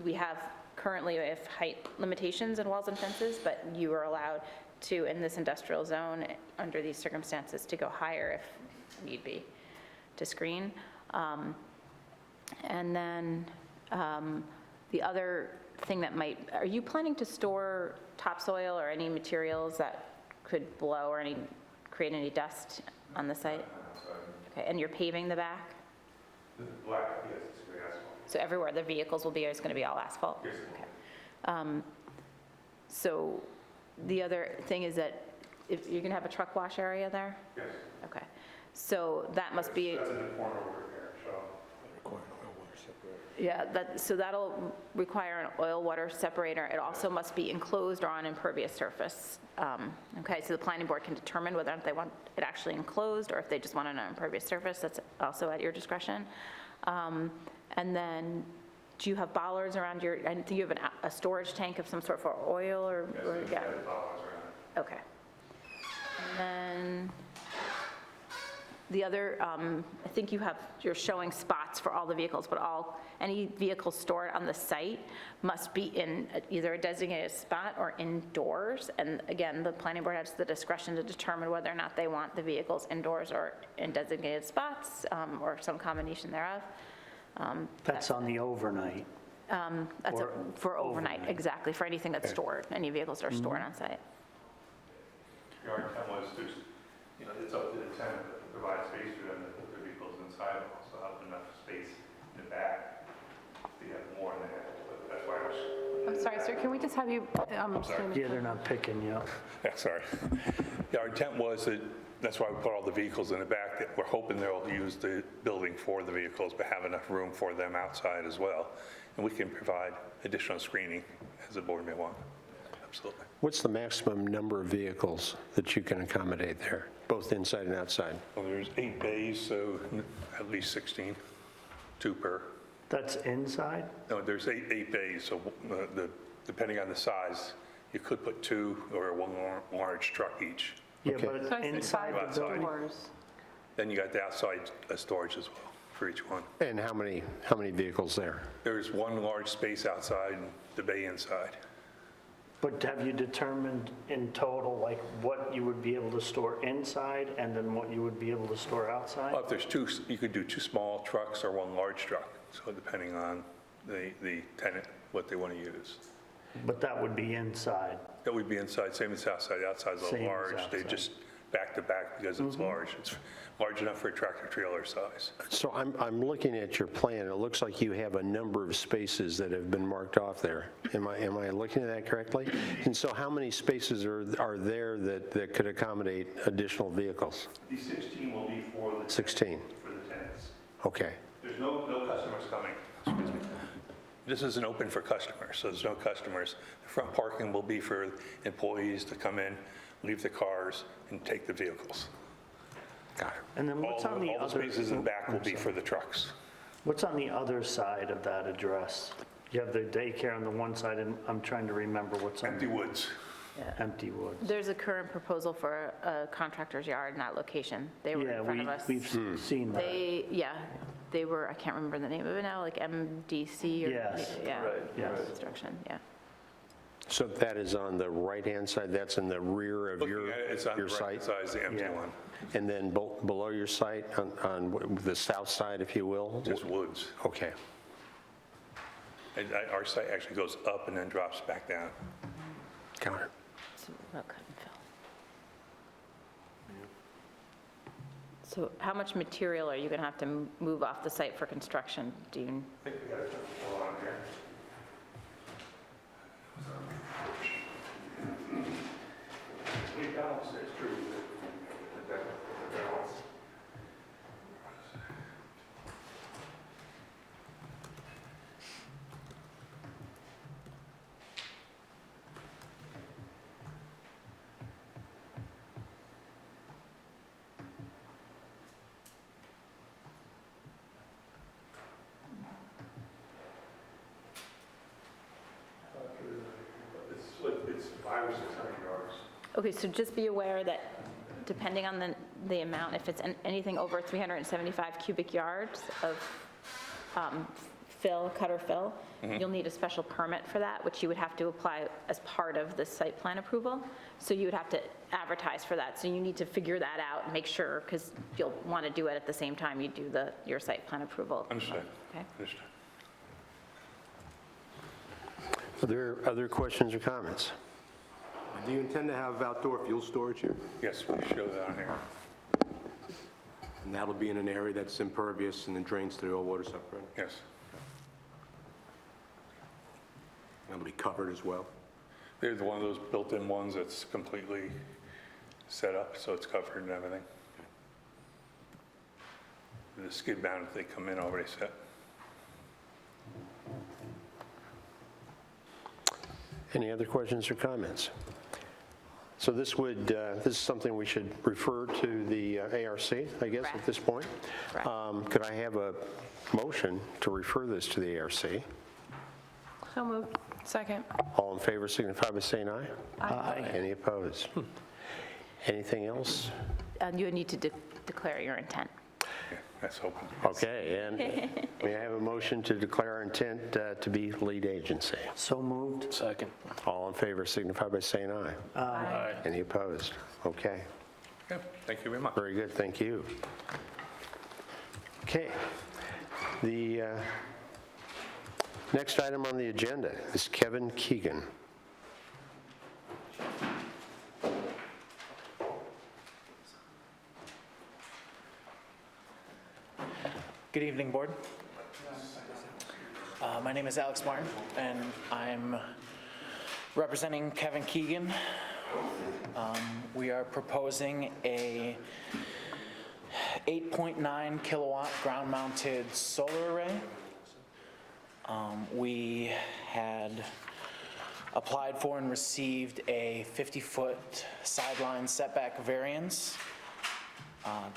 we have currently height limitations in walls and fences, but you are allowed to, in this industrial zone, under these circumstances, to go higher if need be, to screen. And then the other thing that are you planning to store topsoil or any materials that could blow or create any dust on the site? Okay, and you're paving the back? The black, yes, it's going to be asphalt. So everywhere the vehicles will be is going to be all asphalt? Yes. Okay. So the other thing is that if you're going to have a truck wash area there? Yes. Okay. So that must be, That's in the corner over here, so. yeah, so that'll require an oil-water separator. It also must be enclosed or on impervious surface. Okay, so the planning board can determine whether or not they want it actually enclosed or if they just want it on an impervious surface. That's also at your discretion. And then, do you have bollards around I think you have a storage tank of some sort for oil or? Yeah. Okay. And then the other, I think you're showing spots for all the vehicles, but any vehicles stored on the site must be in either a designated spot or indoors. And again, the planning board has the discretion to determine whether or not they want the vehicles indoors or in designated spots, or some combination thereof. That's on the overnight. That's for overnight, exactly, for anything that's stored, any vehicles that are stored on site. Our intent was to, it's up to the tenant to provide space for them to put their vehicles inside, and also have enough space in the back to have more than that, but that's why I was. I'm sorry, sir, can we just have you? Yeah, they're not picking you up. Yeah, sorry. Yeah, our intent was that's why we put all the vehicles in the back. That we're hoping they'll use the building for the vehicles, but have enough room for them outside as well. And we can provide additional screening as the board may want. Absolutely. What's the maximum number of vehicles that you can accommodate there, both inside and outside? Well, there's 8 bays, so at least 16, 2 per. That's inside? No, there's eight bays, so depending on the size, You could put 2 or 1 large truck each. Yeah, Okay. but So I said inside five the building? doors. Then you got the outside storage as well for each one. And how many vehicles there? There's 1 large space outside and the bay inside. But have you determined in total, like, what you would be able to store inside and then what you would be able to store outside? Well, if there's 2, you could do 2 small trucks or 1 large truck. So depending on the tenant, what they want to use. But that would be inside. That would be inside, same as outside. Outside's a Same little as large. They outside. just back to back because it's large. It's large enough for a tractor trailer size. So I'm looking at your plan. It looks like you have a number of spaces that have been marked off there. Am I looking at that correctly? And so how many spaces are there that could accommodate additional vehicles? These 16 will be for the 16. For the tenants. Okay. There's no customers coming. Excuse me. This isn't open for customers, so there's no customers. The front parking will be for employees to come in, leave the cars, and take the vehicles. Got it. And then what's on the All the other? spaces in the back will I'm be sorry. for the trucks. What's on the other side of that address? You have the daycare on the one side, and I'm trying to remember what's on. Empty woods. Empty woods. There's a current proposal for a contractor's yard in that location. They were Yeah, in front of us. we've seen that. They were, I can't remember the name of it now, like MDC or? Yes, Yeah. right, yes. Construction, yeah. So that is on the right-hand side? That's in the rear of Looking at it, it's on the your right site? side, is the empty Yeah. one. And then below your site, on the south side, if you will? Just woods. Okay. And our site actually goes up and then drops back down. Got it. So about cut and fill. So how much material are you going to have to move off the site for construction? Do you? I think we got a full on here. We balance it, it's true. The balance. It's 500 or 600 yards. Okay, so just be aware that depending on the amount, if it's anything over 375 cubic yards of cutter fill, you'll need a special permit for that, which you would have to apply as part of the site plan approval. So you would have to advertise for that. So you need to figure that out and make sure, because you'll want to do it at the same time you do your site plan approval. Understood. Okay. Understood. Are there other questions or comments? Do you intend to have outdoor fuel storage here? Yes, we show that on here. And that'll be in an area that's impervious and then drains to the old water supply? Yes. That'll be covered as well? There's one of those built-in ones that's completely set up, so it's covered and everything. The skid mount, if they come in already set. Any other questions or comments? So this is something we should refer to the ARC, I guess, at this point. Correct. Could I have a motion to refer this to the ARC? So moved. Second. All in favor signify by saying aye. Aye. Any opposed? Anything else? And you need to declare your intent. Yeah, that's open. Okay, and may I have a motion to declare our intent to be lead agency? So moved. Second. All in favor signify by saying aye. Aye. Any opposed? Okay, Yeah, thank you very much. very good, thank you. Okay, the next item on the agenda is Kevin Keegan. Good evening, Board. My name is Alex Martin, and I'm representing Kevin Keegan. We are proposing a 8.9 kilowatt ground-mounted solar array. We had applied for and received a 50-foot sideline setback variance.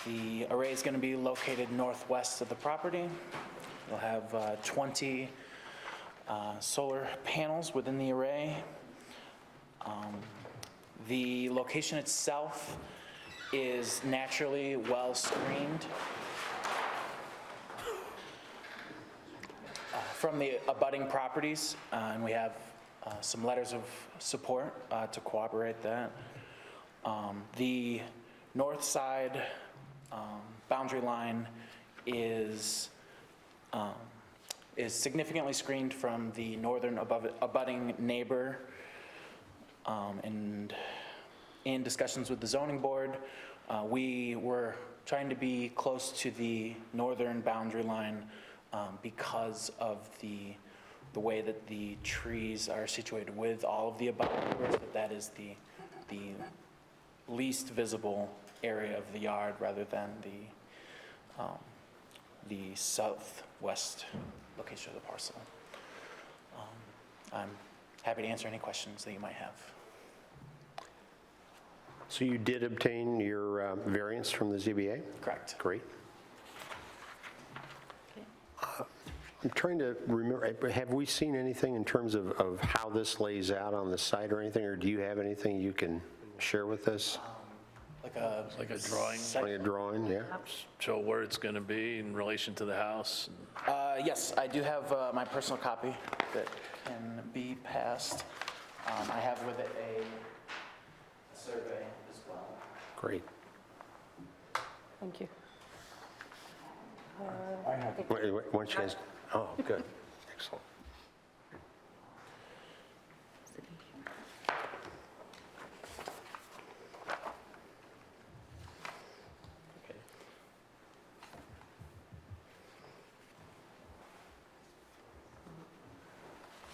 The array is going to be located northwest of the property. We'll have 20 solar panels within the array. The location itself is naturally well screened from the abutting properties, and we have some letters of support to corroborate that. The north side boundary line is significantly screened from the northern abutting neighbor. And in discussions with the zoning board, we were trying to be close to the northern boundary line because of the way that the trees are situated with all of the abutting neighbors, but that is the least visible area of the yard rather than the southwest location of the parcel. I'm happy to answer any questions that you might have. So you did obtain your variance from the ZBA? Correct. Great. I'm trying to remember, have we seen anything in terms of how this lays out on the site or anything, or do you have anything you can share with us? Like a drawing, Like a drawing, yeah? show where it's going to be in relation to the house. Yes, I do have my personal copy that can be passed. I have with it a survey as well. Great. Thank you. Why don't you guys, oh, good, excellent.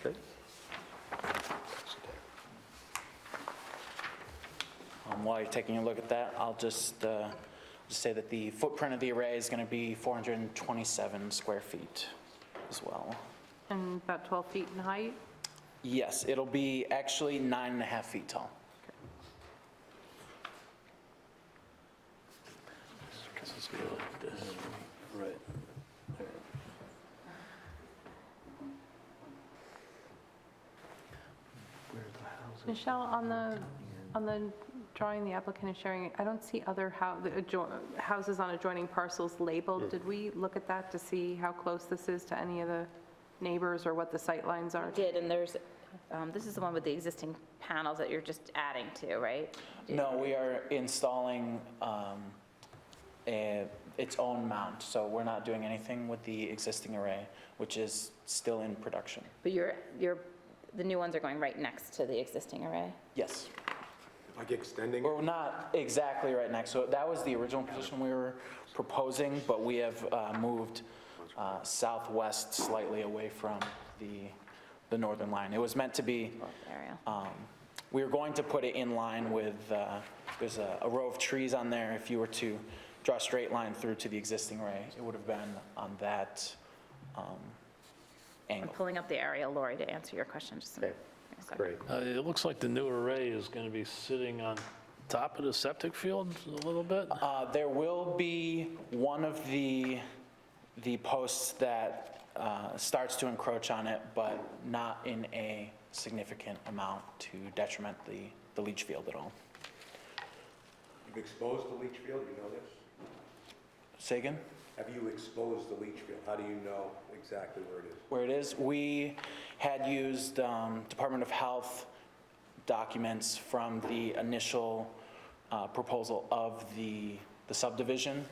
Okay. While you're taking a look at that, I'll just say that the footprint of the array is going to be 427 square feet as well. And about 12 feet in height? Yes, it'll be actually 9.5 feet tall. This is good like this. Right. Michelle, on the drawing the applicant is sharing, I don't see other houses on adjoining parcels labeled. Did we look at that to see how close this is to any of the neighbors or what the sight lines are? Did, and there's, this is the one with the existing panels that you're just adding to, right? No, we are installing its own mount, so we're not doing anything with the existing array, which is still in production. But the new ones are going right next to the existing array? Yes. Like extending? We're not exactly right next, so that was the original position we were proposing, but we have moved southwest slightly away from the northern line. It was meant to be, we were going to put it in line with, there's a row of trees on there. If you were to draw a straight line through to the existing array, it would have been on that I'm angle. pulling up the aerial, Lori, to answer your question. Just a second. Great. It looks like the new array is going to be sitting on top of the septic field a little bit. There will be one of the posts that starts to encroach on it, but not in a significant amount to detriment the leach field at all. You've exposed the leach field, you know this? Say again? Have you exposed the leach field? How do you know exactly where it is? Where it is, we had used Department of Health documents from the initial proposal of the subdivision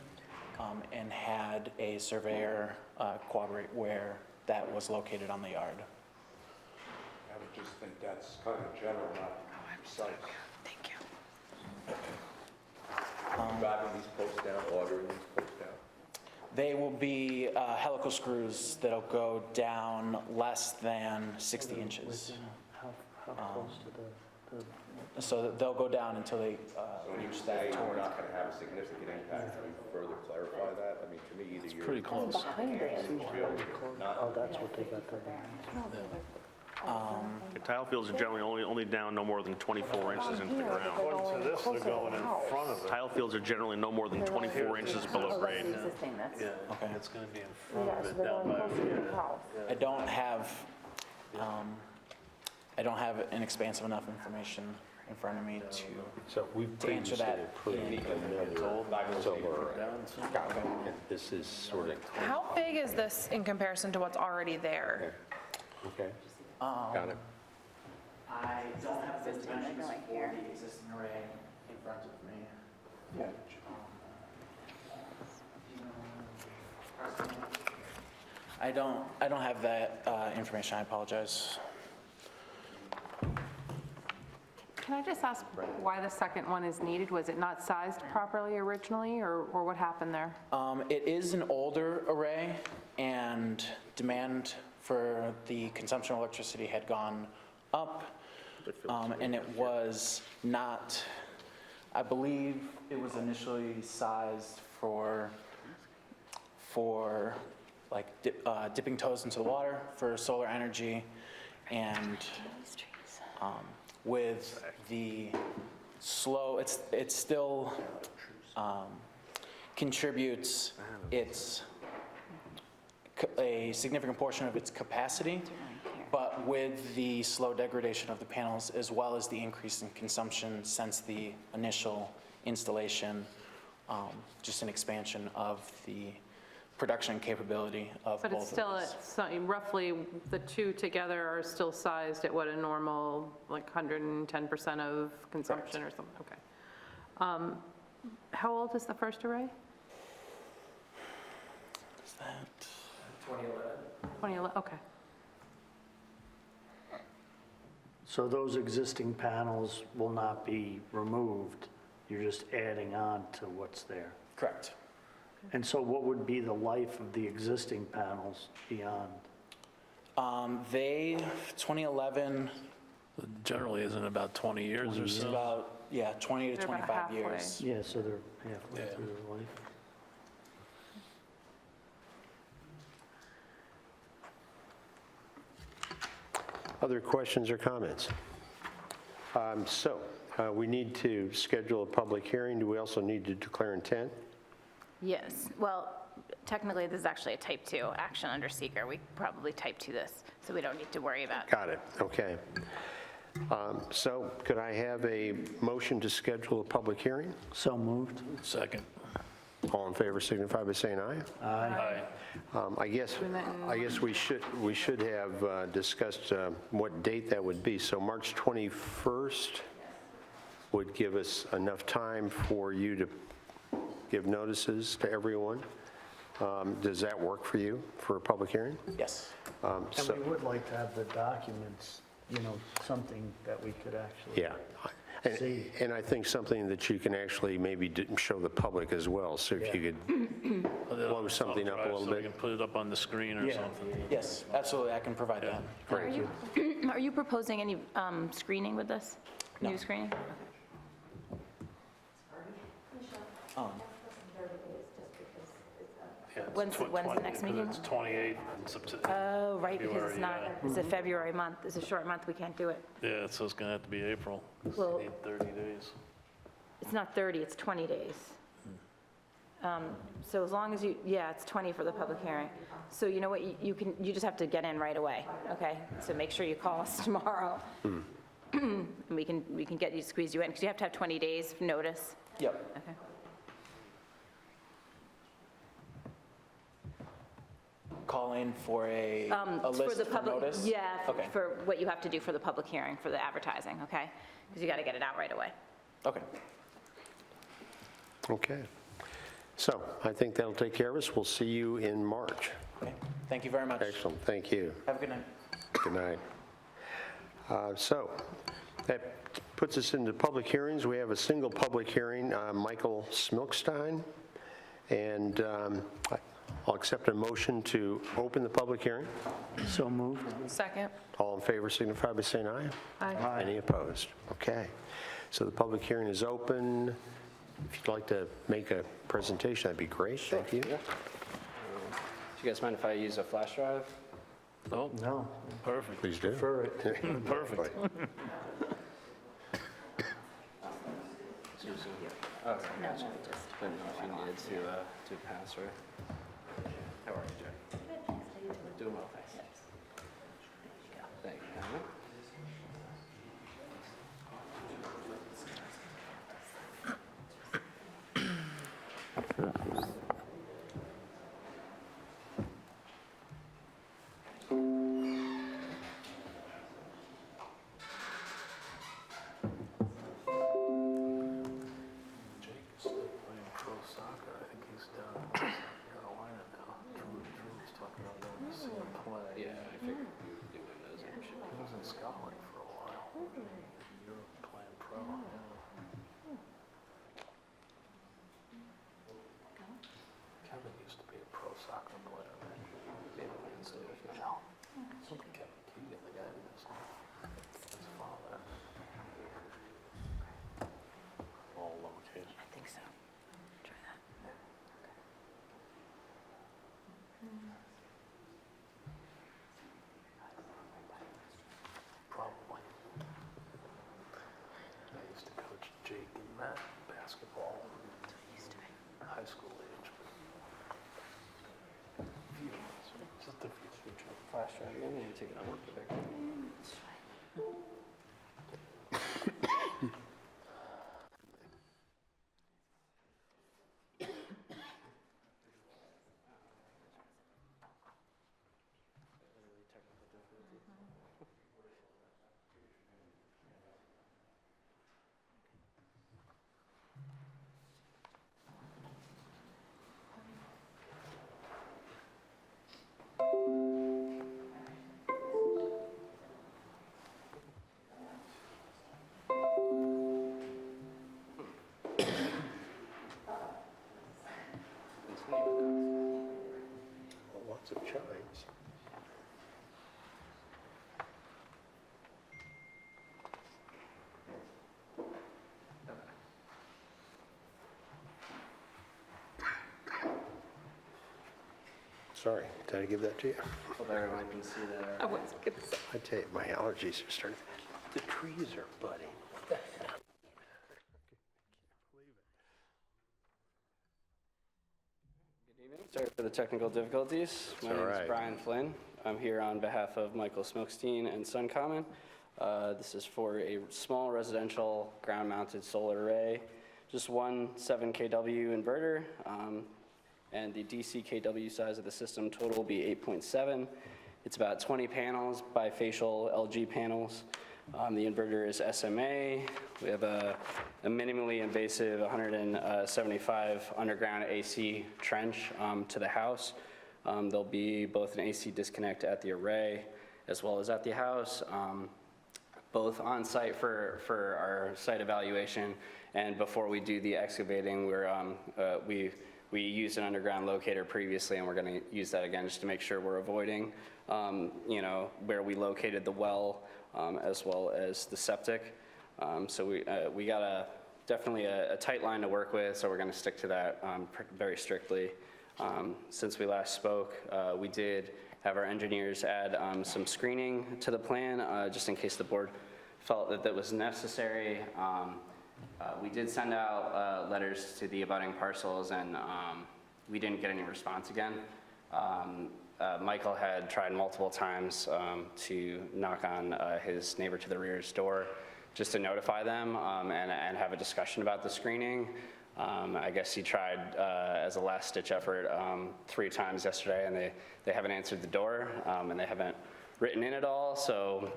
and had a surveyor corroborate where that was located on the yard. I would just think that's kind of general, not precise. Thank you. Driving these posts down, ordering these posts down? They will be helical screws that'll go down less than 60 inches. How close to the So they'll go down until they reach that We're torque. not going to have a significant impact. Can you further clarify that? I mean, to me, either you're... Pretty close. Oh, that's what they got there. The tile fields are generally only down no more than 24 inches into the ground. According to this, they're going in front of it. Tile fields are generally no more than 24 inches below grade. Yeah, Okay. it's going to be in front of it down by I don't have I don't have an expansive enough information in front of me So we've to answer previously that. approved another solar, and this is sort of, How big is this in comparison to what's already there? okay? Got it. I don't have the dimensions for the existing array in front of me. I don't have that information, I apologize. Can I just ask why the second one is needed? Was it not sized properly originally, or what happened there? It is an older array, and demand for the consumption of electricity had gone up, and it was not, I believe it was initially sized for like dipping toes into the water for solar energy, and with the slow, it still contributes a significant portion of its capacity, but with the slow degradation of the panels, as well as the increase in consumption since the initial installation, just an expansion of the production capability of But both it's of still, these. roughly, the two together are still sized at what, a normal, like 110% of consumption or something? Okay. How old is the first array? Is that 2011, okay. So those existing panels will not be removed, you're just adding on to what's there? correct? And so what would be the life of the existing panels beyond? 2011, Generally, isn't it about 20 years or it's so? about, 20 to They're about 25 halfway. years. Yeah, so they're halfway through their life. Other questions or comments? We need to schedule a public hearing. Do we also need to declare intent? Yes, well, technically, this is actually a type 2 action under seeker. We probably type 2 this, so we don't need to worry about it. Got it, okay. So could I have a motion to schedule a public hearing? So moved. Second. All in favor signify by saying aye. Aye. I guess we should have discussed what date that would be. So March 21st would give us enough time for you to give notices to everyone. Does that work for you for a public hearing? Yes. And we would like to have the documents, something that we could actually. Yeah. And I think something that you can actually maybe show the public as well. So if you could blow something up a little So we bit. can put it up on the screen or something. Yes, absolutely, I can provide that. Are you proposing any screening with this? New screening? Yeah, it's When's the next meeting? It's 28 in September. Oh, right, because it's February, not, it's a February month, it's a short month, we can't do it. Yeah, so it's going to have to be April. Well- Need 30 days. It's not 30, it's 20 days. So as long as it's 20 for the public hearing. So you know what, you just have to get in right away, okay? So make sure you call us tomorrow. And we can get you, squeeze you in, because you have to have 20 days notice. Yep. Okay. Call in for a For list the for public, notice? yeah, Okay. for what you have to do for the public hearing, for the advertising, okay? Because you got to get it out right away. Okay. Okay. So I think that'll take care of us. We'll see you in March. Okay, thank you very much. Excellent, thank you. Have a good night. Good night. So that puts us into public hearings. We have a single public hearing, Michael Smilkstein. And I'll accept a motion to open the public hearing. So moved. Second. All in favor signify by saying aye. Aye. Any opposed? Okay. So the public hearing is open. If you'd like to make a presentation, that'd be great. Thank you. Do you guys mind if I use a flash drive? No, Perfect. Please do. prefer it. Perfect. Oh, okay, gotcha. Didn't know if you needed to pass, right? How are you, Jay? Doing well, thanks. Thank you. high school age. Just the future. Flash drive again, and take it out. Lots of chimes. Sorry, did I give that to you? Hope everyone can see that. I was gonna say. I tell you, my allergies are starting. The trees are budding. What the heck? Good evening. Sorry for the technical difficulties. My name is right. Brian Flynn. I'm here on behalf of Michael Smokestein and Sun Common. This is for a small residential ground-mounted solar array, just one 7 kW inverter, and the DC kW size of the system total will be 8.7. It's about 20 panels, bifacial LG panels. The inverter is SMA. We have a minimally invasive 175 underground AC trench to the house. There'll be both an AC disconnect at the array as well as at the house, both on site for our site evaluation, and before we do the excavating, we used an underground locator previously, and we're going to use that again just to make sure we're avoiding, where we located the well as well as the septic. So we got definitely a tight line to work with, so we're going to stick to that very strictly. Since we last spoke, we did have our engineers add some screening to the plan, just in case the board felt that that was necessary. We did send out letters to the abutting parcels, and we didn't get any response again. Michael had tried multiple times to knock on his neighbor to the rear's door just to notify them and have a discussion about the screening. I guess he tried as a last-ditch effort 3 times yesterday, and they haven't answered the door, and they haven't written in at all. So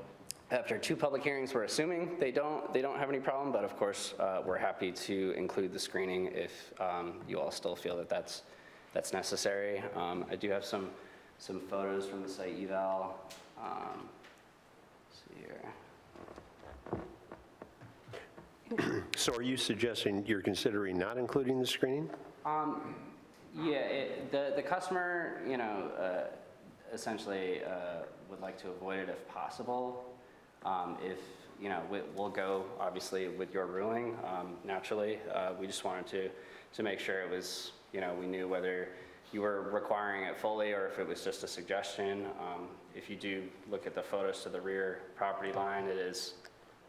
after 2 public hearings, we're assuming they don't have any problem, but of course, we're happy to include the screening if you all still feel that that's necessary. I do have some photos from the site eval. Let's see here. So are you suggesting you're considering not including the screening? Yeah, the customer, essentially would like to avoid it if possible. If, we'll go obviously with your ruling, naturally. We just wanted to make sure it was, we knew whether you were requiring it fully or if it was just a suggestion. If you do look at the photos to the rear property line, it is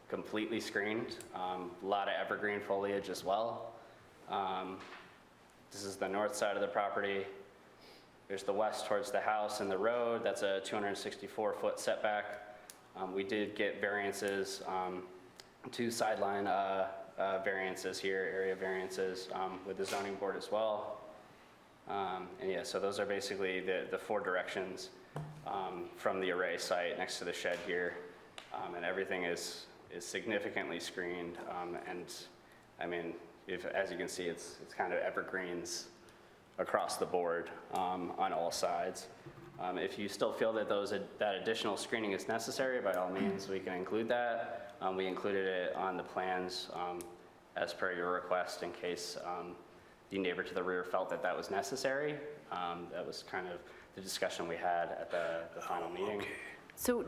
completely screened. A lot of evergreen foliage as well. This is the north side of the property. There's the west towards the house and the road. That's a 264-foot setback. We did get variances, 2 sideline variances here, area variances with the zoning board as well. And yeah, so those are basically the 4 directions from the array site next to the shed here. And everything is significantly screened. And I mean, as you can see, it's kind of evergreens across the board on all sides. If you still feel that that additional screening is necessary, by all means, we can include that. We included it on the plans as per your request in case the neighbor to the rear felt that that was necessary. That was kind of the discussion we had at the final meeting. So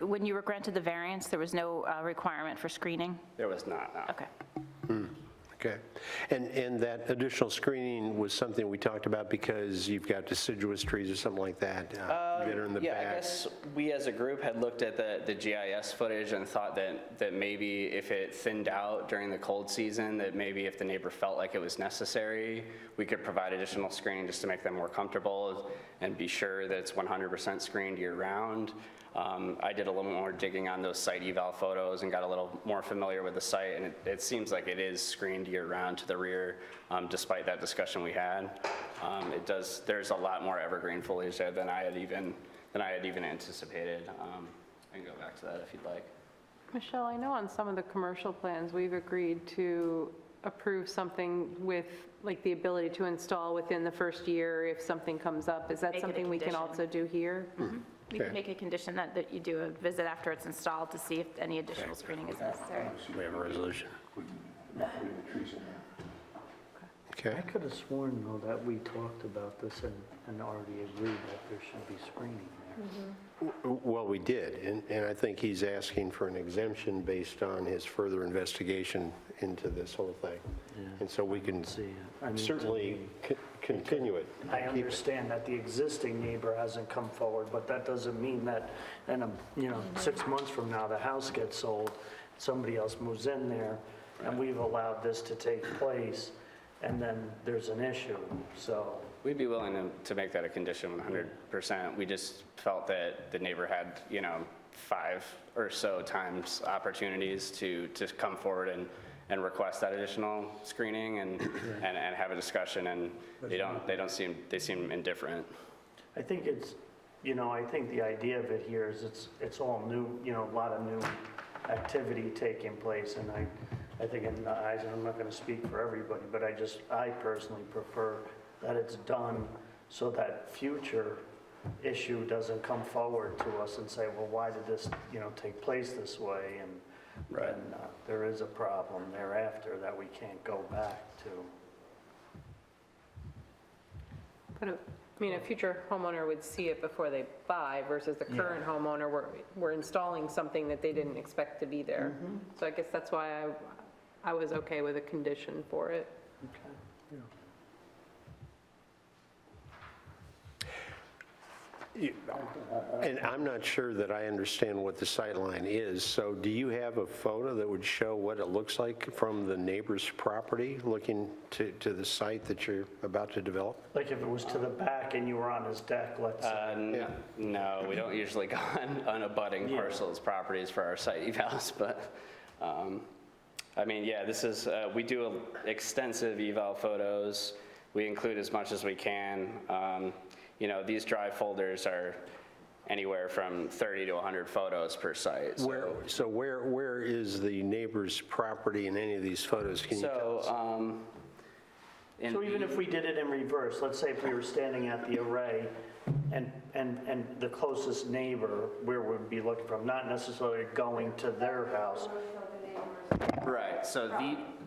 when you were granted the variance, there was no requirement for screening? There was not, no. Okay. Okay. And that additional screening was something we talked about because you've got deciduous trees or something like that that are in the Yeah, I back? guess we as a group had looked at the GIS footage and thought that maybe if it thinned out during the cold season, that maybe if the neighbor felt like it was necessary, we could provide additional screening just to make them more comfortable and be sure that it's 100% screened year-round. I did a little more digging on those site eval photos and got a little more familiar with the site, and it seems like it is screened year-round to the rear, despite that discussion we had. There's a lot more evergreen foliage there than I had even anticipated. I can go back to that if you'd like. Michelle, I know on some of the commercial plans, we've agreed to approve something with, like, the ability to install within the first year if something comes up. Is that Make it a something we can condition. also do here? We can Okay. make a condition that you do a visit after it's installed to see if any additional screening is necessary. We have a resolution. Okay. I could have sworn, though, that we talked about this and already agreed that there should be screening there. Well, we did, and I think he's asking for an exemption based on his further investigation into this whole thing. And so we can See, I mean, certainly continue it. I understand that the existing neighbor hasn't come forward, but that doesn't mean that in 6 months from now, the house gets sold, somebody else moves in there, and we've allowed this to take place, and then there's an issue, so. We'd be willing to make that a condition 100%. We just felt that the neighbor had, 5 or so times opportunities to come forward and request that additional screening and have a discussion, and they seem indifferent. I think it's, I think the idea of it here is it's all new, a lot of new activity taking place, and I think, and I'm not going to speak for everybody, but I personally prefer that it's done so that future issue doesn't come forward to us and say, well, why did this, take place this way? And then there is a problem thereafter that we can't go back to. But, a future homeowner would see it before they buy versus the current homeowner, we're installing something that they didn't expect to be there. So I guess that's why I was okay with a condition for it. Okay. And I'm not sure that I understand what the sight line is, so do you have a photo that would show what it looks like from the neighbor's property, looking to the site that you're about to develop? Like if it was to the back and you were on his deck, let's say. No, we don't usually go on abutting parcels, properties for our site evals, but, this is, we do extensive eval photos. We include as much as we can. These drive folders are anywhere from 30 to 100 photos per site. So where is the neighbor's property in any of these photos? Can you tell us? So even if we did it in reverse, let's say if we were standing at the array and the closest neighbor, where would be looking from, not necessarily going to their house. Right, so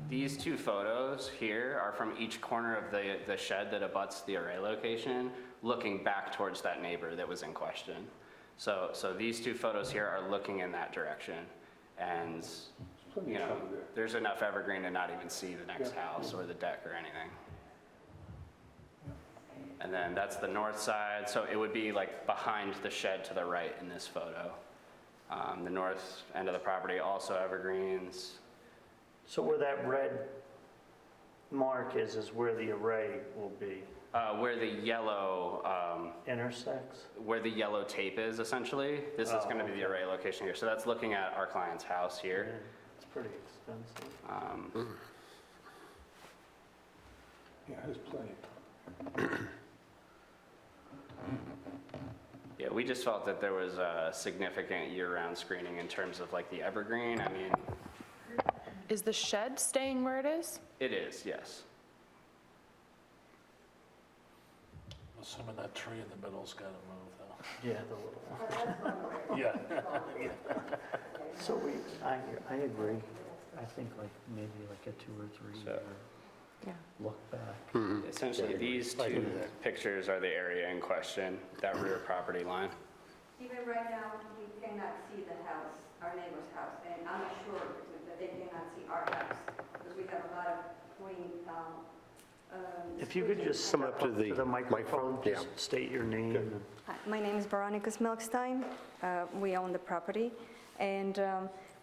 these two photos here are from each corner of the shed that abuts the array location, looking back towards that neighbor that was in question. So these two photos here are looking in that direction, and, there's enough evergreen to not even see the next house or the deck or anything. And then that's the north side, so it would be like behind the shed to the right in this photo. The north end of the property, also evergreens. So where that red mark is where the array will be. Where the yellow, Intersects? where the yellow tape is essentially, this is going to be the array location here. So that's looking at our client's house here. It's pretty expensive. Yeah, there's plenty of time. Yeah, we just felt that there was a significant year-round screening in terms of like the evergreen. Is the shed staying where it is? It is, yes. Assuming that tree in the middle's got to move, though. Yeah, the little one. Yeah. So I agree. I think maybe a 2 or 3 year look back. Essentially, these two pictures are the area in question, that rear property line. Even right now, we cannot see the house, our neighbor's house, and I'm not sure that they cannot see our house, because we have a lot of green. If you could just Come step up to the microphone, microphone, yeah. just state your name. and- My name is Veronica Smelkstein. We own the property, and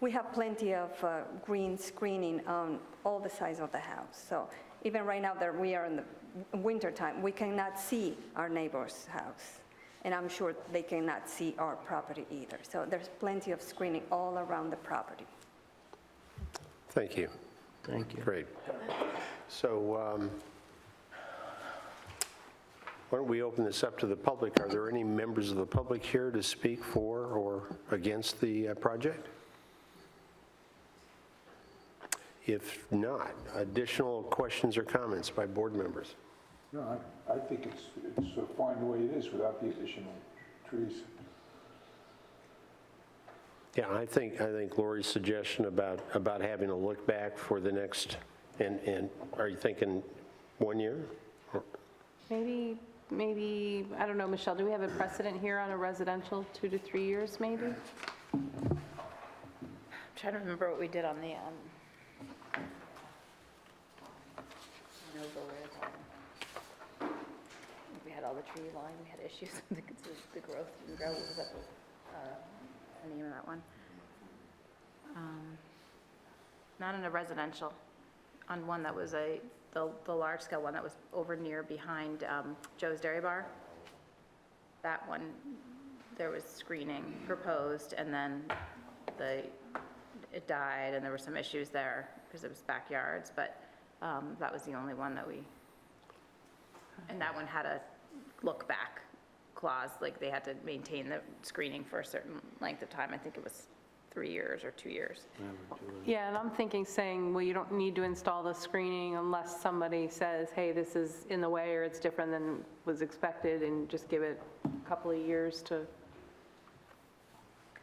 we have plenty of green screening on all the sides of the house. So even right now that we are in the winter time, we cannot see our neighbor's house, and I'm sure they cannot see our property either. So there's plenty of screening all around the property. Thank you. Thank you. Great. So why don't we open this up to the public? Are there any members of the public here to speak for or against the project? If not, additional questions or comments by board members? No, I think it's fine the way it is without the additional trees. Yeah, I think Lori's suggestion about having a look back for the next, and are you thinking 1 year? Maybe, I don't know, Michelle, do we have a precedent here on a residential 2 to 3 years, maybe? I'm trying to remember what we did on the, we had all the tree line, we had issues with the growth and grow, what was that, the name of that one? Not in a residential, on one that was the large scale one that was over near behind Joe's Dairy Bar. That one, there was screening proposed, and then it died, and there were some issues there because it was backyards, but that was the only one that and that one had a look back clause, like they had to maintain the screening for a certain length of time. I think it was 3 years or 2 years. Yeah, and I'm thinking saying, well, you don't need to install the screening unless somebody says, hey, this is in the way or it's different than was expected, and just give it a couple of years to.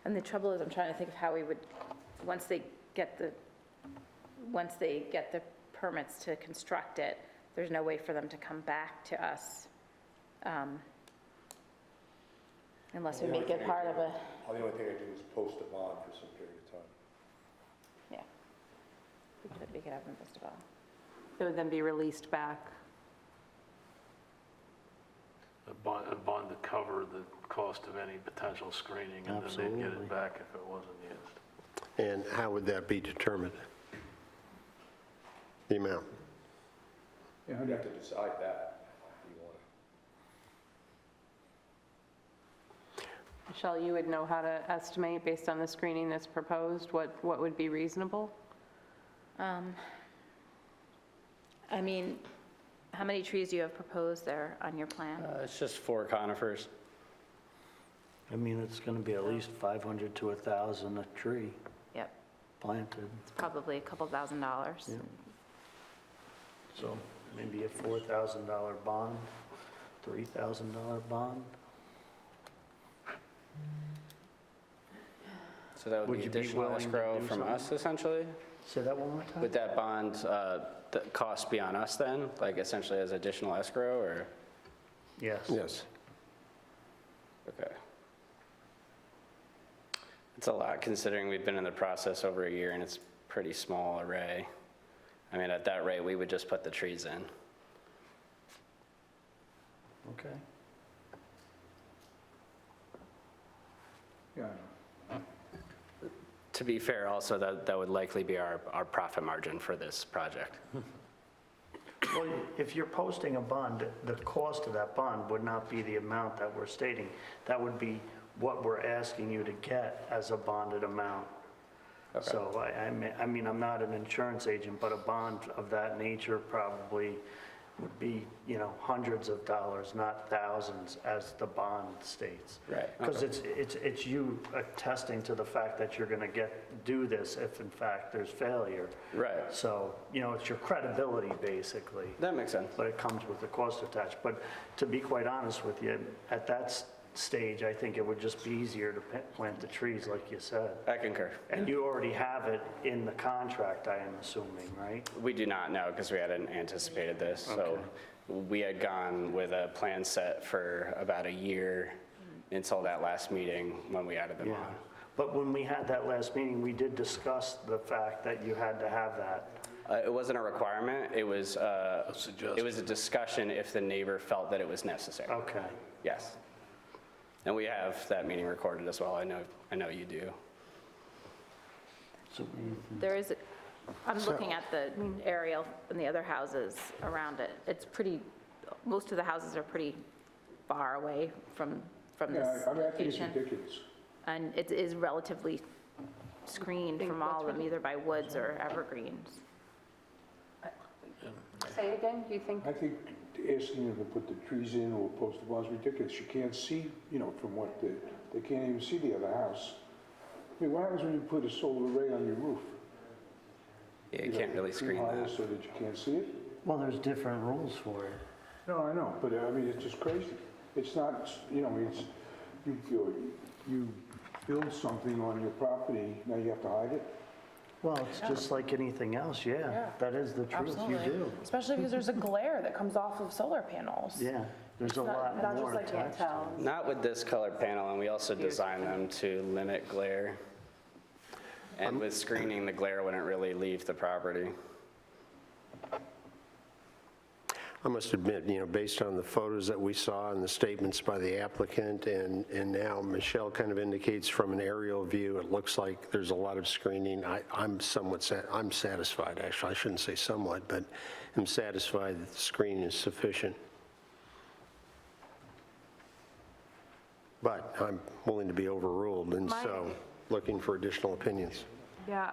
And the trouble is, I'm trying to think of how we would, once they get the permits to construct it, there's no way for them to come back to us unless we make it part of a, The only thing I do is post a bond for some period of time. yeah. We could have them post a bond. It would then be released back. A bond to cover the cost of any potential screening, and then they'd get it back if it wasn't used. And how would that be determined? The amount? You have to decide that. You want Michelle, you would know how to estimate based on the screening that's proposed, what would be reasonable? I mean, how many trees do you have proposed there on your plan? It's just 4 conifers. I mean, it's going to be at least 500 to 1,000 a tree Yep, planted. it's probably a couple $1,000. Yeah. So maybe a $4,000 bond, $3,000 bond. So that would be Would you be additional willing to escrow do from something? us, essentially? Say that one more time? Would that bond, the cost be on us then, like essentially as additional escrow, or? Yes. Yes. Okay. It's a lot considering we've been in the process over a year and it's pretty small array. I mean, at that rate, we would just put the trees in. Okay. Yeah. To be fair, also, that would likely be our profit margin for this project. Well, if you're posting a bond, the cost of that bond would not be the amount that we're stating. That would be what we're asking you to get as a bonded amount. Okay. So I mean, I'm not an insurance agent, but a bond of that nature probably would be, hundreds of dollars, not thousands, as the bond states. Right, Because okay. it's you attesting to the fact that you're going to do this if in fact there's failure. Right. So, it's your credibility, basically. That makes sense. But it comes with the cost attached. But to be quite honest with you, at that stage, I think it would just be easier to plant the trees, like you said. I concur. And you already have it in the contract, I am assuming, right? We do not know because we hadn't anticipated this. So we had gone with a plan set for about a year until that last meeting when we added them Yeah. on. But when we had that last meeting, we did discuss the fact that you had to have that. It wasn't a requirement, it was a discussion if the neighbor felt that it was necessary. Okay. Yes. And we have that meeting recorded as well, I know you do. There is, I'm looking at the aerial and the other houses around it. It's pretty, most of the houses are pretty far away from this I mean, I think it's location. ridiculous. And it is relatively screened from all of them, either by woods or evergreens. Say it again, do you think? I think asking them to put the trees in or post the bars is ridiculous. You can't see, from what they can't even see the other house. I mean, what happens when you put a solar array on your roof? Yeah, you can't really screen higher that. so that you can't see it? Well, there's different rules for it. No, I know, but I mean, it's just crazy. It's not, it's, you build something on your property, now you have to hide it? Well, it's just like anything else, yeah. That is the truth, you Absolutely. do. Especially because there's a glare that comes off of solar panels. Yeah, there's a lot Not more just I can't attached to it. tell. Not with this colored panel, and we also designed them to limit glare. And with screening, the glare wouldn't really leave the property. I must admit, based on the photos that we saw and the statements by the applicant, and now Michelle kind of indicates from an aerial view, it looks like there's a lot of screening. I'm satisfied, actually. I shouldn't say somewhat, but I'm satisfied that the screening is sufficient. But I'm willing to be overruled, and so looking for additional opinions. Yeah,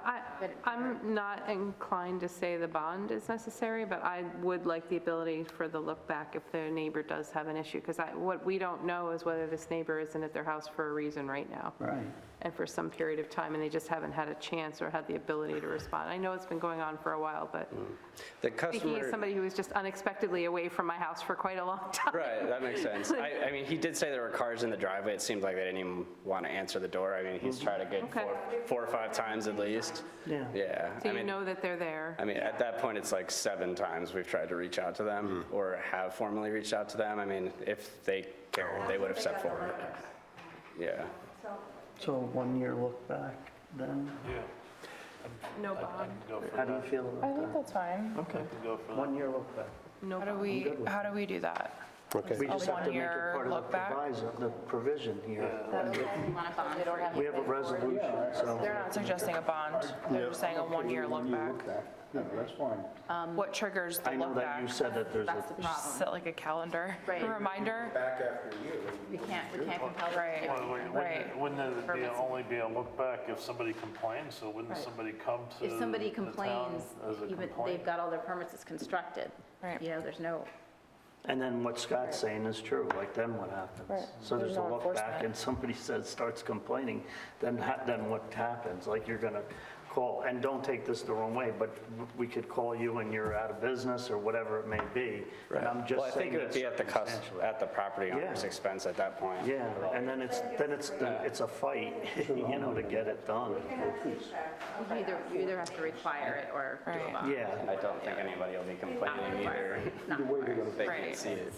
I'm not inclined to say the bond is necessary, but I would like the ability for the look back if the neighbor does have an issue, because what we don't know is whether this neighbor isn't at their house for a reason right now. Right. And for some period of time, and they just haven't had a chance or had the ability to respond. I know it's been going on for a while, but The speaking as customer, somebody who was just unexpectedly away from my house for quite a long time. right, that makes sense. I mean, he did say there were cars in the driveway. It seemed like they didn't even want to answer the door. I mean, he's tried a good Okay. four or five times at least. Yeah. Yeah. So I you mean, know that they're there. I mean, at that point, it's like 7 times we've tried to reach out to them or have formally reached out to them. I mean, if they cared, they would have stepped forward. Yeah. So 1 year look back then? No bond. How do you feel I about think that? that's fine. Okay. 1 year look back. No How do bond. we do that? Okay. We just have to make it 1-year part of the look back? proviso, the provision here. You want a bond for it? We have a resolution, so. They're not suggesting a bond. They're just saying a 1-year look back. Yeah, that's fine. What triggers the I know look that back? you said that there's That's a, the Just problem. set like a calendar, Right. a reminder. Back after a year. We can't compel them Right. to do it. Right. Wouldn't it Permits. only be a look back if somebody complains? So wouldn't Right. somebody come to If somebody the town complains, as a even they've complaint? got all their permits, it's constructed. Right. There's no, and then what Scott's saying is true, like then what happens? Right. So there's There's a no look back enforcement. and somebody starts complaining, then what happens? Like you're gonna call, and don't take this the wrong way, but we could call you and you're out of business or whatever it may be. And I'm Well, just I think saying it would be at the circumstantially. at the proproperty owner's Yeah. expense at that point. Yeah, and then it's a fight, to get it done. you either have to require it or do a Right. bond. Yeah, I don't think anybody will be complaining either. Not required. They can Right. see it.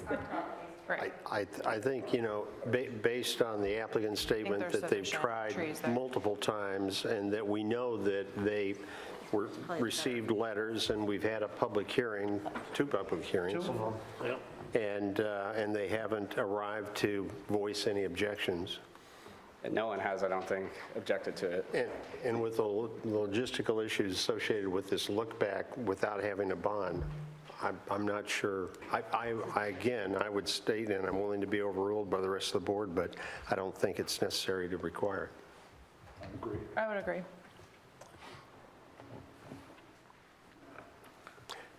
Right. I think, based on the applicant's statement there's that they've sufficient tried trees there. multiple times, and that we know that they received letters, and we've had a public hearing, 2 public hearings. 2 of them. And they haven't arrived to voice any objections. And no one has, I don't think, objected to it. And with the logistical issues associated with this look back without having a bond, I'm not sure. Again, I would state, and I'm willing to be overruled by the rest of the board, but I don't think it's necessary to require it. I would agree.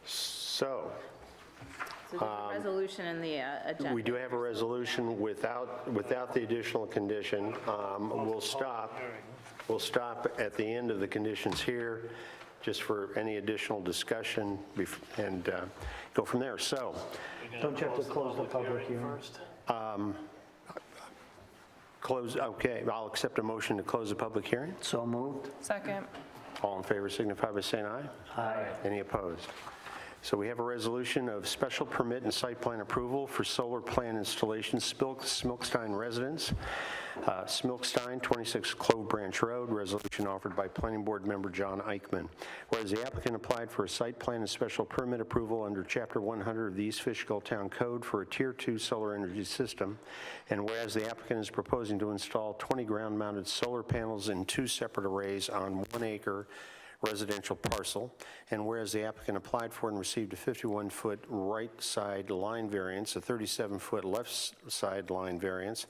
So, So there's a resolution in the agenda. we do have a resolution without the additional condition. We'll stop at the end of the conditions here, just for any additional discussion, and go from there. So, Don't you have to close the public hearing? okay, I'll accept a motion to close the public hearing. So moved? Second. All in favor signify by saying aye. Aye. Any opposed? So we have a resolution of special permit and site plan approval for solar plant installation, Smilkstein Residence. Smilkstein, 26 Clove Branch Road, resolution offered by Planning Board member John Eichman. Whereas the applicant applied for a site plan and special permit approval under Chapter 100 of the East Fishkill Town Code for a Tier 2 solar energy system, and whereas the applicant is proposing to install 20 ground-mounted solar panels in 2 separate arrays on 1 acre residential parcel, and whereas the applicant applied for and received a 51-foot right side line variance, a 37-foot left side line variance,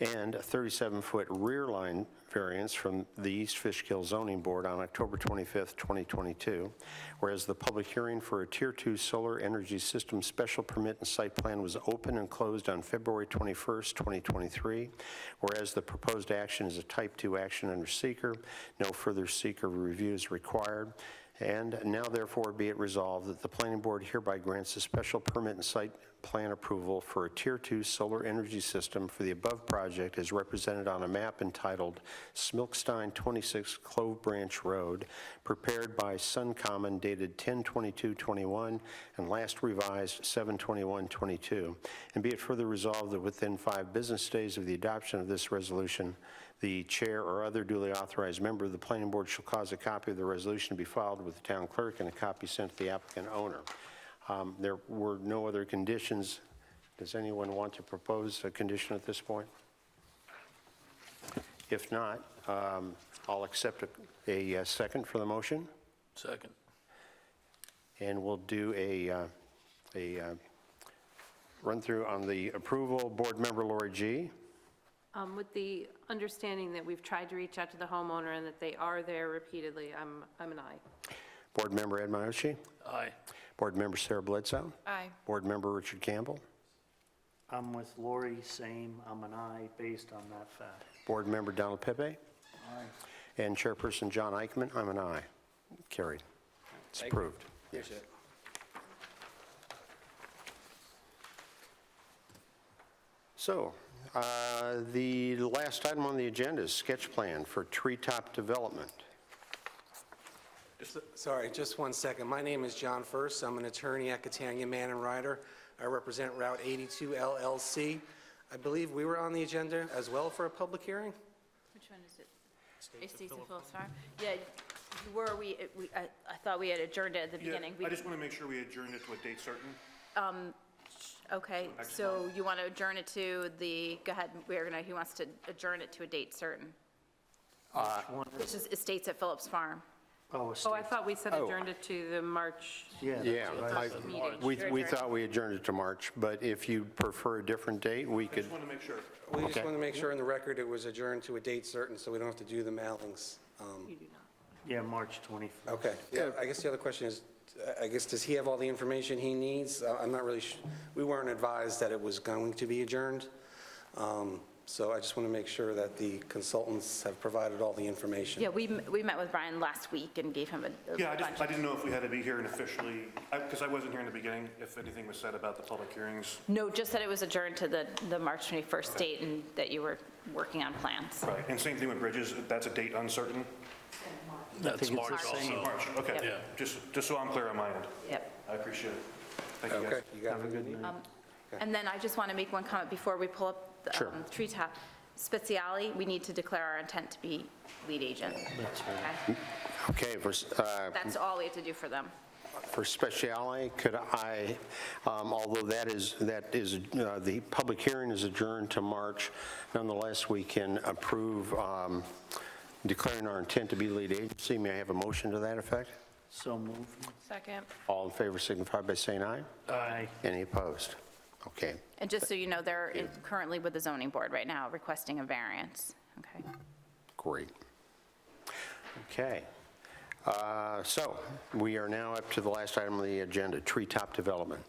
and a 37-foot rear line variance from the East Fishkill Zoning Board on October 25th, 2022, whereas the public hearing for a Tier 2 solar energy system special permit and site plan was open and closed on February 21st, 2023, whereas the proposed action is a Type 2 action under seeker, no further seeker review is required, and now therefore be it resolved that the Planning Board hereby grants a special permit and site plan approval for a Tier 2 solar energy system for the above project as represented on a map entitled Smilkstein 26 Clove Branch Road, prepared by Suncommon dated 10/22/21 and last revised 7/21/22. And be it further resolved that within 5 business days of the adoption of this resolution, the chair or other duly authorized member of the Planning Board shall cause a copy of the resolution to be filed with the town clerk and a copy sent to the applicant owner. There were no other conditions. Does anyone want to propose a condition at this point? If not, I'll accept a second for the motion, Second. and we'll do a run-through on the approval. Board Member Lori G. With the understanding that we've tried to reach out to the homeowner and that they are there repeatedly, I'm an aye. Board Member Ed Miyoshi. Aye. Board Member Sarah Bledsoe. Aye. Board Member Richard Campbell. I'm with Lori, same, I'm an aye based on that fact. Board Member Donald Pepe. Aye. And Chairperson John Eichman. I'm an aye. Carried. It's approved. Yes. Appreciate it. So, the last item on the agenda is sketch plan for treetop development. Sorry, just 1 second. My name is John First. I'm an attorney at Catania Mann and Ryder. I represent Route 82 LLC. I believe we were on the agenda as well for a public hearing? Which one is it? Stacy Phillips Farm? Yeah, were we, I thought we had adjourned it at the beginning. I just want to make sure we adjourned it to a date certain. Okay, so you want to adjourn it to the, go ahead, he wants to adjourn it to a date certain. Which is Estates at Phillips Farm. Oh, I thought we said adjourned it to the March. Yeah, we thought we adjourned it to March, but if you prefer a different date, we could. I just want to make sure. We just want to make sure in the record it was adjourned to a date certain, so we don't have to do the mailings. Yeah, March 25th. Okay, yeah, I guess the other question is, does he have all the information he needs? I'm not really, we weren't advised that it was going to be adjourned. So I just want to make sure that the consultants have provided all the information. Yeah, we met with Brian last week and gave him a Yeah, bunch. I didn't know if we had to be here and officially, because I wasn't here in the beginning, if anything was said about the public hearings. No, just that it was adjourned to the March 21st date and that you were working on plans. Right, and same thing with bridges, that's a date uncertain? That's March also. March, okay. Yep. Yeah, just so I'm clear on my end. Yep. I appreciate it. Thank you, guys. Okay, you got it. And then I just want to make one comment before we pull up the Sure. treetop. Speciale, we need to declare our intent to be lead agent. That's right. Okay? Okay, That's all we have to do for them. for Speciale, could I, although that is, the public hearing is adjourned to March, nonetheless, we can approve declaring our intent to be lead agency. May I have a motion to that effect? So moved. Second. All in favor signify by saying aye. Aye. Any opposed? Okay, And just so you know, they're currently with the zoning board right now requesting a variance. Okay. great. Okay. So we are now up to the last item on the agenda, treetop development.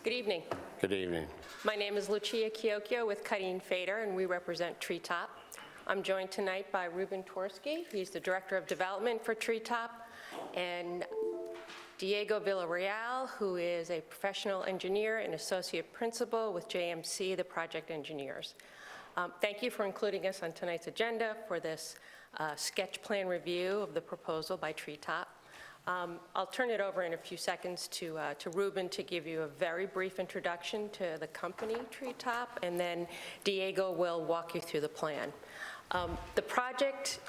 Good evening. Good evening. My name is Lucia Chiocchio with Cutting Fader, and we represent Treetop. I'm joined tonight by Ruben Twerski. He's the Director of Development for Treetop. And Diego Villarreal, who is a professional engineer and associate principal with JMC, the project engineers. Thank you for including us on tonight's agenda for this sketch plan review of the proposal by Treetop. I'll turn it over in a few seconds to Ruben to give you a very brief introduction to the company Treetop, and then Diego will walk you through the plan. The project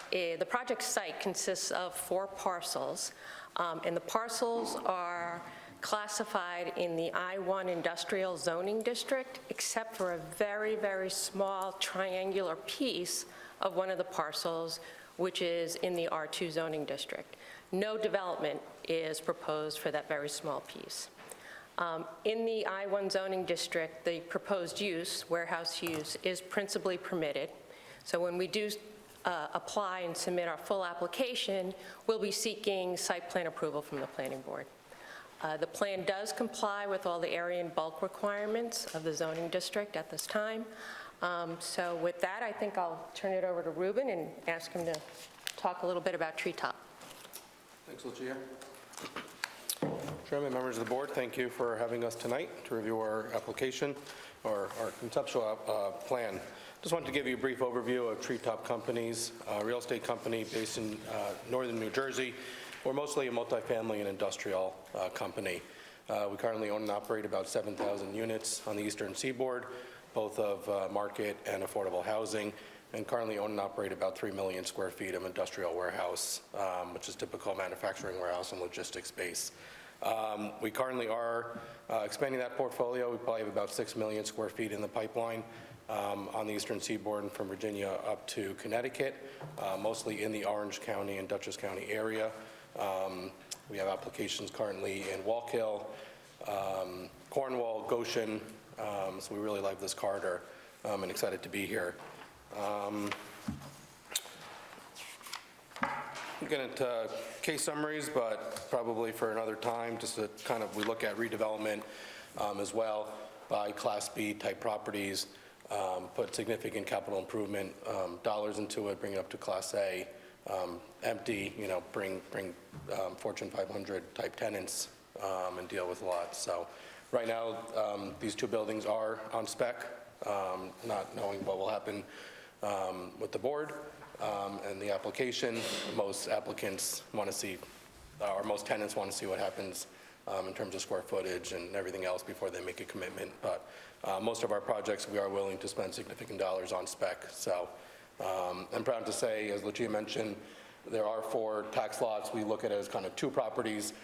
site consists of 4 parcels, and the parcels are classified in the I-1 industrial zoning district, except for a very, very small triangular piece of one of the parcels, which is in the R2 zoning district. No development is proposed for that very small piece. In the I-1 zoning district, the proposed use, warehouse use, is principally permitted. So when we do apply and submit our full application, we'll be seeking site plan approval from the planning board. The plan does comply with all the area and bulk requirements of the zoning district at this time. So with that, I think I'll turn it over to Ruben and ask him to talk a little bit about Treetop. Thanks, Lucia. Chairman, members of the board, thank you for having us tonight to review our application or our conceptual plan. Just wanted to give you a brief overview of Treetop Companies, a real estate company based in northern New Jersey. We're mostly a multifamily and industrial company. We currently own and operate about 7,000 units on the eastern seaboard, both of market and affordable housing, and currently own and operate about 3 million square feet of industrial warehouse, which is typical manufacturing warehouse and logistics space. We currently are expanding that portfolio. We probably have about 6 million square feet in the pipeline on the eastern seaboard and from Virginia up to Connecticut, mostly in the Orange County and Dutchess County area. We have applications currently in Wallkill, Cornwall, Goshen, so we really like this corridor and excited to be here. We'll get into case summaries, but probably for another time, just to kind of, we look at redevelopment as well by Class B type properties, put significant capital improvement dollars into it, bring it up to Class A, empty, bring Fortune 500 type tenants and deal with lots. So right now, these 2 buildings are on spec, not knowing what will happen with the board and the application. Most applicants want to see, or most tenants want to see what happens in terms of square footage and everything else before they make a commitment. But most of our projects, we are willing to spend significant dollars on spec. So I'm proud to say, as Lucia mentioned, there are 4 tax lots. We look at it as kind of 2 properties.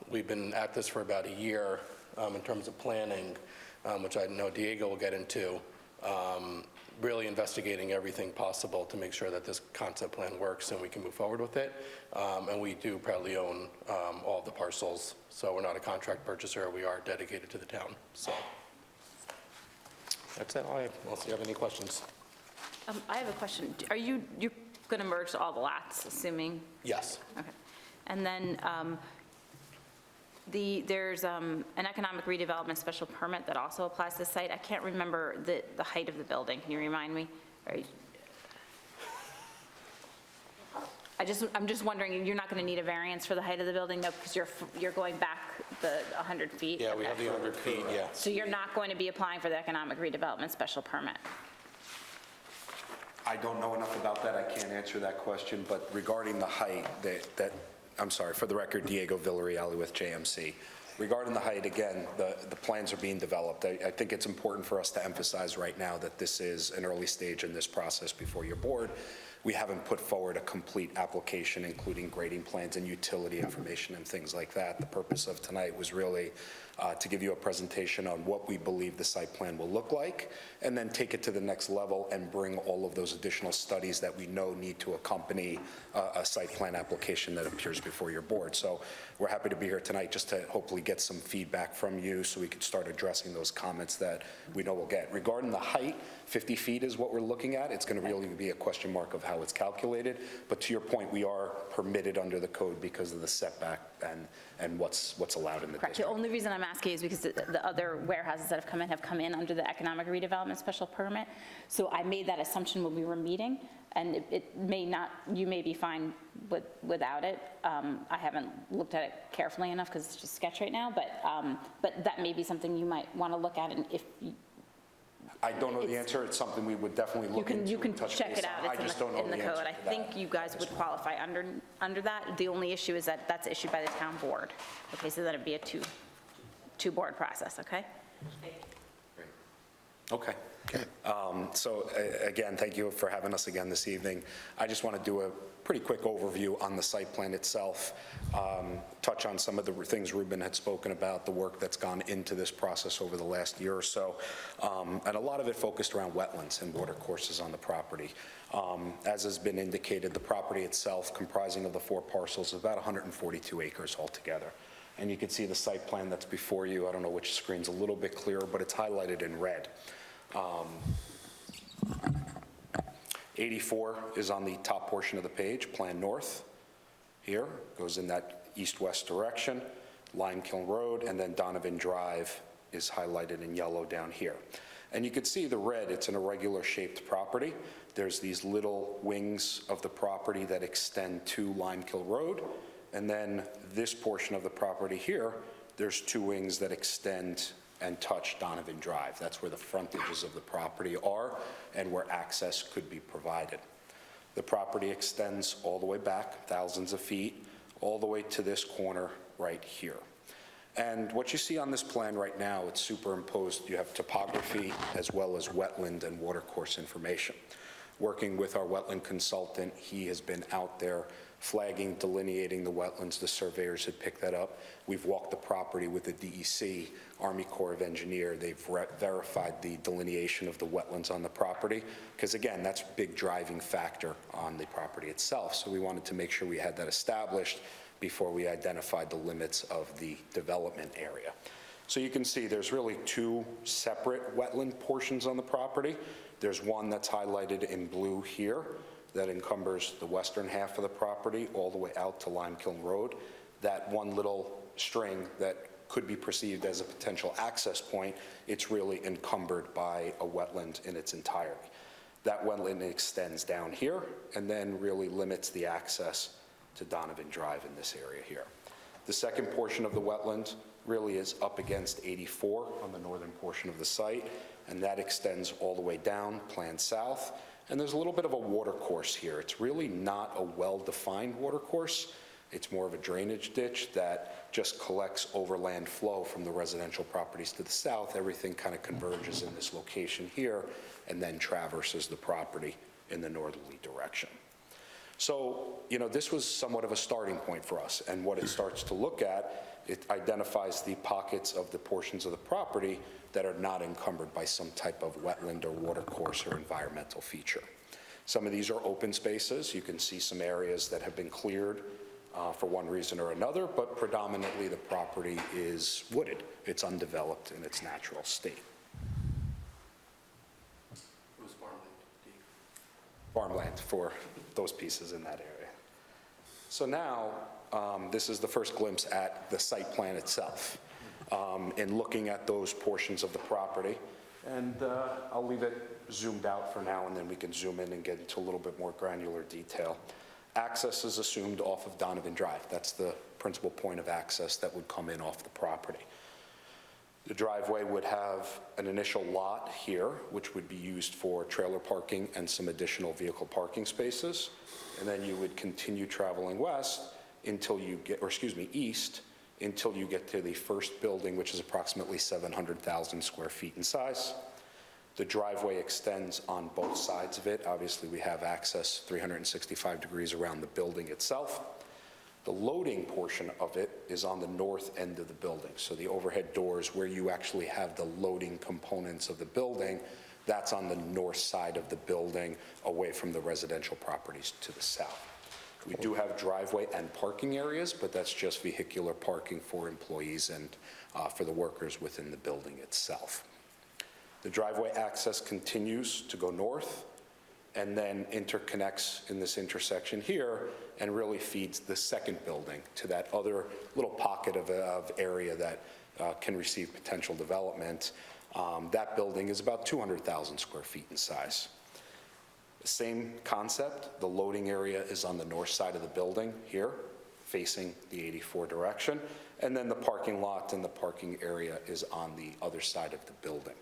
We've been at this for about a year in terms of planning, which I know Diego will get into, really investigating everything possible to make sure that this concept plan works and we can move forward with it. And we do proudly own all the parcels, so we're not a contract purchaser. We are dedicated to the town. So that's it. Unless you have any questions. I have a question. Are you're going to merge all the lots, assuming? Yes. Okay. And then there's an economic redevelopment special permit that also applies to the site. I can't remember the height of the building. Can you remind me? I'm just wondering, you're not going to need a variance for the height of the building, no, because you're going back the 100 feet? Yeah, we have the 100 feet, yeah. So you're not going to be applying for the economic redevelopment special permit? I don't know enough about that. I can't answer that question, but regarding the height, I'm sorry, for the record, Diego Villarreal with JMC. Regarding the height, again, the plans are being developed. I think it's important for us to emphasize right now that this is an early stage in this process before your board. We haven't put forward a complete application, including grading plans and utility information and things like that. The purpose of tonight was really to give you a presentation on what we believe the site plan will look like, and then take it to the next level and bring all of those additional studies that we know need to accompany a site plan application that appears before your board. So we're happy to be here tonight just to hopefully get some feedback from you so we can start addressing those comments that we know we'll get. Regarding the height, 50 feet is what we're looking at. It's going to really be a question mark of how it's calculated. But to your point, we are permitted under the code because of the setback and what's allowed in the Correct. district. The only reason I'm asking is because the other warehouses that have come in under the economic redevelopment special permit. So I made that assumption when we were meeting, And it may not, you may be fine without it. I haven't looked at it carefully enough because it's just sketch right now, but that may be something you might want to look at, and if, I don't know the answer. It's something we would definitely look into. you can and touch check base it on. out, I just it's don't know in the answer code. I to that. think you guys would qualify under that. The only issue is that that's issued by the town board. Okay, so that'd be a two-board process, okay? Okay. So again, thank you for having us again this evening. I just want to do a pretty quick overview on the site plan itself, touch on some of the things Ruben had spoken about, the work that's gone into this process over the last year or so, and a lot of it focused around wetlands and water courses on the property. As has been indicated, the property itself, comprising of the 4 parcels, is about 142 acres altogether. And you can see the site plan that's before you. I don't know which screen's a little bit clearer, but it's highlighted in red. 84 is on the top portion of the page, Plan North. Here, goes in that east-west direction, Limekiln Road, and then Donovan Drive is highlighted in yellow down here. And you can see the red, it's an irregular shaped property. There's these little wings of the property that extend to Limekiln Road, and then this portion of the property here, there's 2 wings that extend and touch Donovan Drive. That's where the frontages of the property are and where access could be provided. The property extends all the way back, thousands of feet, all the way to this corner right here. And what you see on this plan right now, it's superimposed. You have topography as well as wetland and watercourse information. Working with our wetland consultant, he has been out there flagging, delineating the wetlands. The surveyors had picked that up. We've walked the property with the DEC, Army Corps of Engineers. They've verified the delineation of the wetlands on the property, because again, that's a big driving factor on the property itself. So we wanted to make sure we had that established before we identified the limits of the development area. So you can see there's really 2 separate wetland portions on the property. There's one that's highlighted in blue here that encumbers the western half of the property all the way out to Limekiln Road. That one little string that could be perceived as a potential access point, it's really encumbered by a wetland in its entirety. That wetland extends down here and then really limits the access to Donovan Drive in this area here. The second portion of the wetland really is up against 84 on the northern portion of the site, and that extends all the way down, Plan South. And there's a little bit of a water course here. It's really not a well-defined water course. It's more of a drainage ditch that just collects overland flow from the residential properties to the south. Everything kind of converges in this location here and then traverses the property in the northerly direction. So, you know, this was somewhat of a starting point for us, and what it starts to look at, it identifies the pockets of the portions of the property that are not encumbered by some type of wetland or water course or environmental feature. Some of these are open spaces. You can see some areas that have been cleared for one reason or another, but predominantly the property is wooded. It's undeveloped in its natural state. It was Farmland for those pieces in that area. So now, this is the first glimpse at the site plan itself. In looking at those portions of the property, and I'll leave it zoomed out for now, and then we can zoom in and get into a little bit more granular detail. Access is assumed off of Donovan Drive. That's the principal point of access that would come in off the property. The driveway would have an initial lot here, which would be used for trailer parking and some additional vehicle parking spaces. And then you would continue traveling west until you get, or excuse me, east, until you get to the first building, which is approximately 700,000 square feet in size. The driveway extends on both sides of it. Obviously, we have access 365 degrees around the building itself. The loading portion of it is on the north end of the building. So the overhead doors where you actually have the loading components of the building, that's on the north side of the building, away from the residential properties to the south. We do have driveway and parking areas, but that's just vehicular parking for employees and for the workers within the building itself. The driveway access continues to go north and then interconnects in this intersection here and really feeds the second building to that other little pocket of area that can receive potential development. That building is about 200,000 square feet in size. Same concept, the loading area is on the north side of the building here, facing the 84 direction, and then the parking lot and the parking area is on the other side of the building.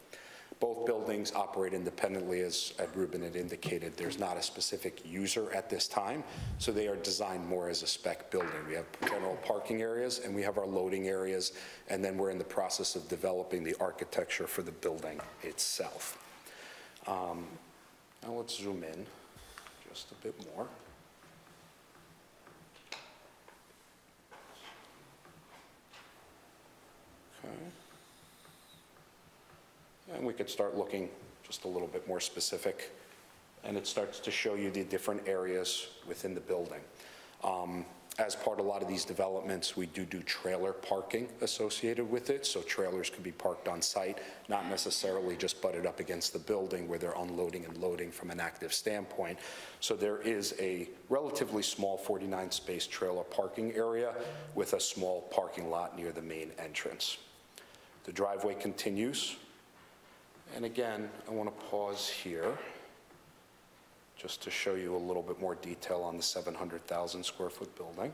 Both buildings operate independently, as Ed Rubin had indicated. There's not a specific user at this time, so they are designed more as a spec building. We have general parking areas, and we have our loading areas, and then we're in the process of developing the architecture for the building itself. Now let's zoom in just a bit more. Okay. And we could start looking just a little bit more specific, and it starts to show you the different areas within the building. As part of a lot of these developments, we do trailer parking associated with it, so trailers can be parked on site, not necessarily just butted up against the building where they're unloading and loading from an active standpoint. So there is a relatively small 49-space trailer parking area with a small parking lot near the main entrance. The driveway continues. And again, I want to pause here just to show you a little bit more detail on the 700,000 square foot building.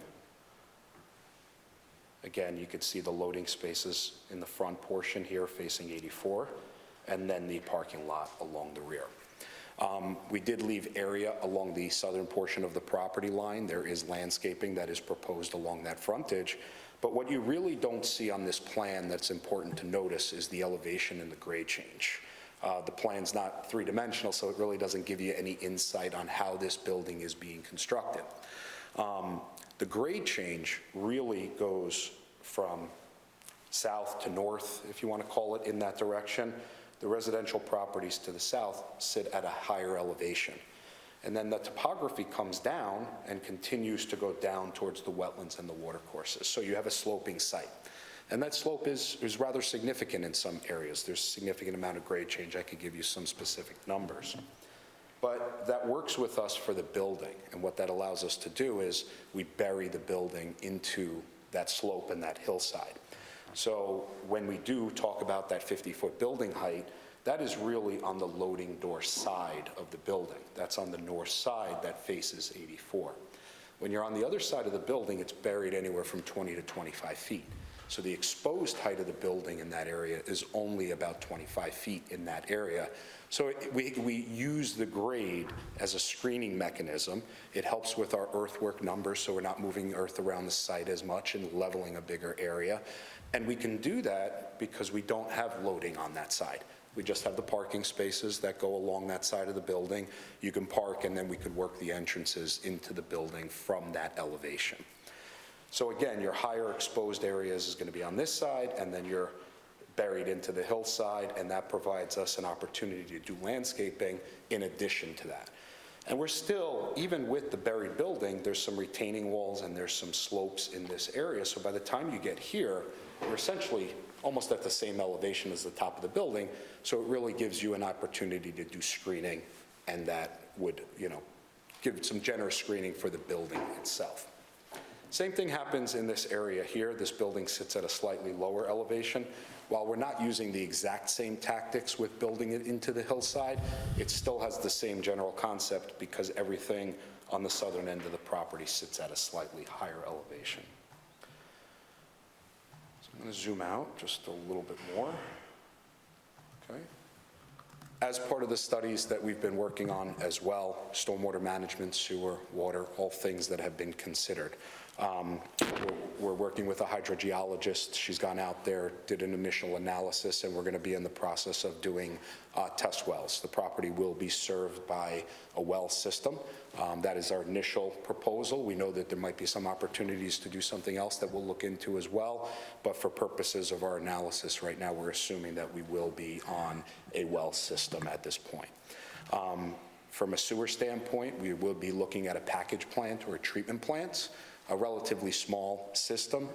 Again, you could see the loading spaces in the front portion here facing 84, and then the parking lot along the rear. We did leave area along the southern portion of the property line. There is landscaping that is proposed along that frontage, but what you really don't see on this plan that's important to notice is the elevation and the grade change. The plan's not three-dimensional, so it really doesn't give you any insight on how this building is being constructed. The grade change really goes from south to north, if you want to call it, in that direction. The residential properties to the south sit at a higher elevation. And then the topography comes down and continues to go down towards the wetlands and the watercourses. So you have a sloping site. And that slope is rather significant in some areas. There's a significant amount of grade change. I could give you some specific numbers. But that works with us for the building. And what that allows us to do is we bury the building into that slope and that hillside. So when we do talk about that 50-foot building height, that is really on the loading door side of the building. That's on the north side that faces 84. When you're on the other side of the building, it's buried anywhere from 20 to 25 feet. So the exposed height of the building in that area is only about 25 feet in that area. So we use the grade as a screening mechanism. It helps with our earthwork numbers, so we're not moving earth around the site as much and leveling a bigger area. And we can do that because we don't have loading on that side. We just have the parking spaces that go along that side of the building. You can park, and then we could work the entrances into the building from that elevation. So again, your higher exposed areas is going to be on this side, and then you're buried into the hillside, and that provides us an opportunity to do landscaping in addition to that. And we're still, even with the buried building, there's some retaining walls and there's some slopes in this area. So by the time you get here, we're essentially almost at the same elevation as the top of the building. So it really gives you an opportunity to do screening, and that would, give some generous screening for the building itself. Same thing happens in this area here. This building sits at a slightly lower elevation. While we're not using the exact same tactics with building it into the hillside, it still has the same general concept because everything on the southern end of the property sits at a slightly higher elevation. So I'm going to zoom out just a little bit more. Okay. As part of the studies that we've been working on as well, stormwater management, sewer, water, all things that have been considered. We're working with a hydrogeologist. She's gone out there, did an initial analysis, and we're going to be in the process of doing test wells. The property will be served by a well system. That is our initial proposal. We know that there might be some opportunities to do something else that we'll look into as well, but for purposes of our analysis right now, we're assuming that we will be on a well system at this point. From a sewer standpoint, we will be looking at a package plant or a treatment plant. A relatively small system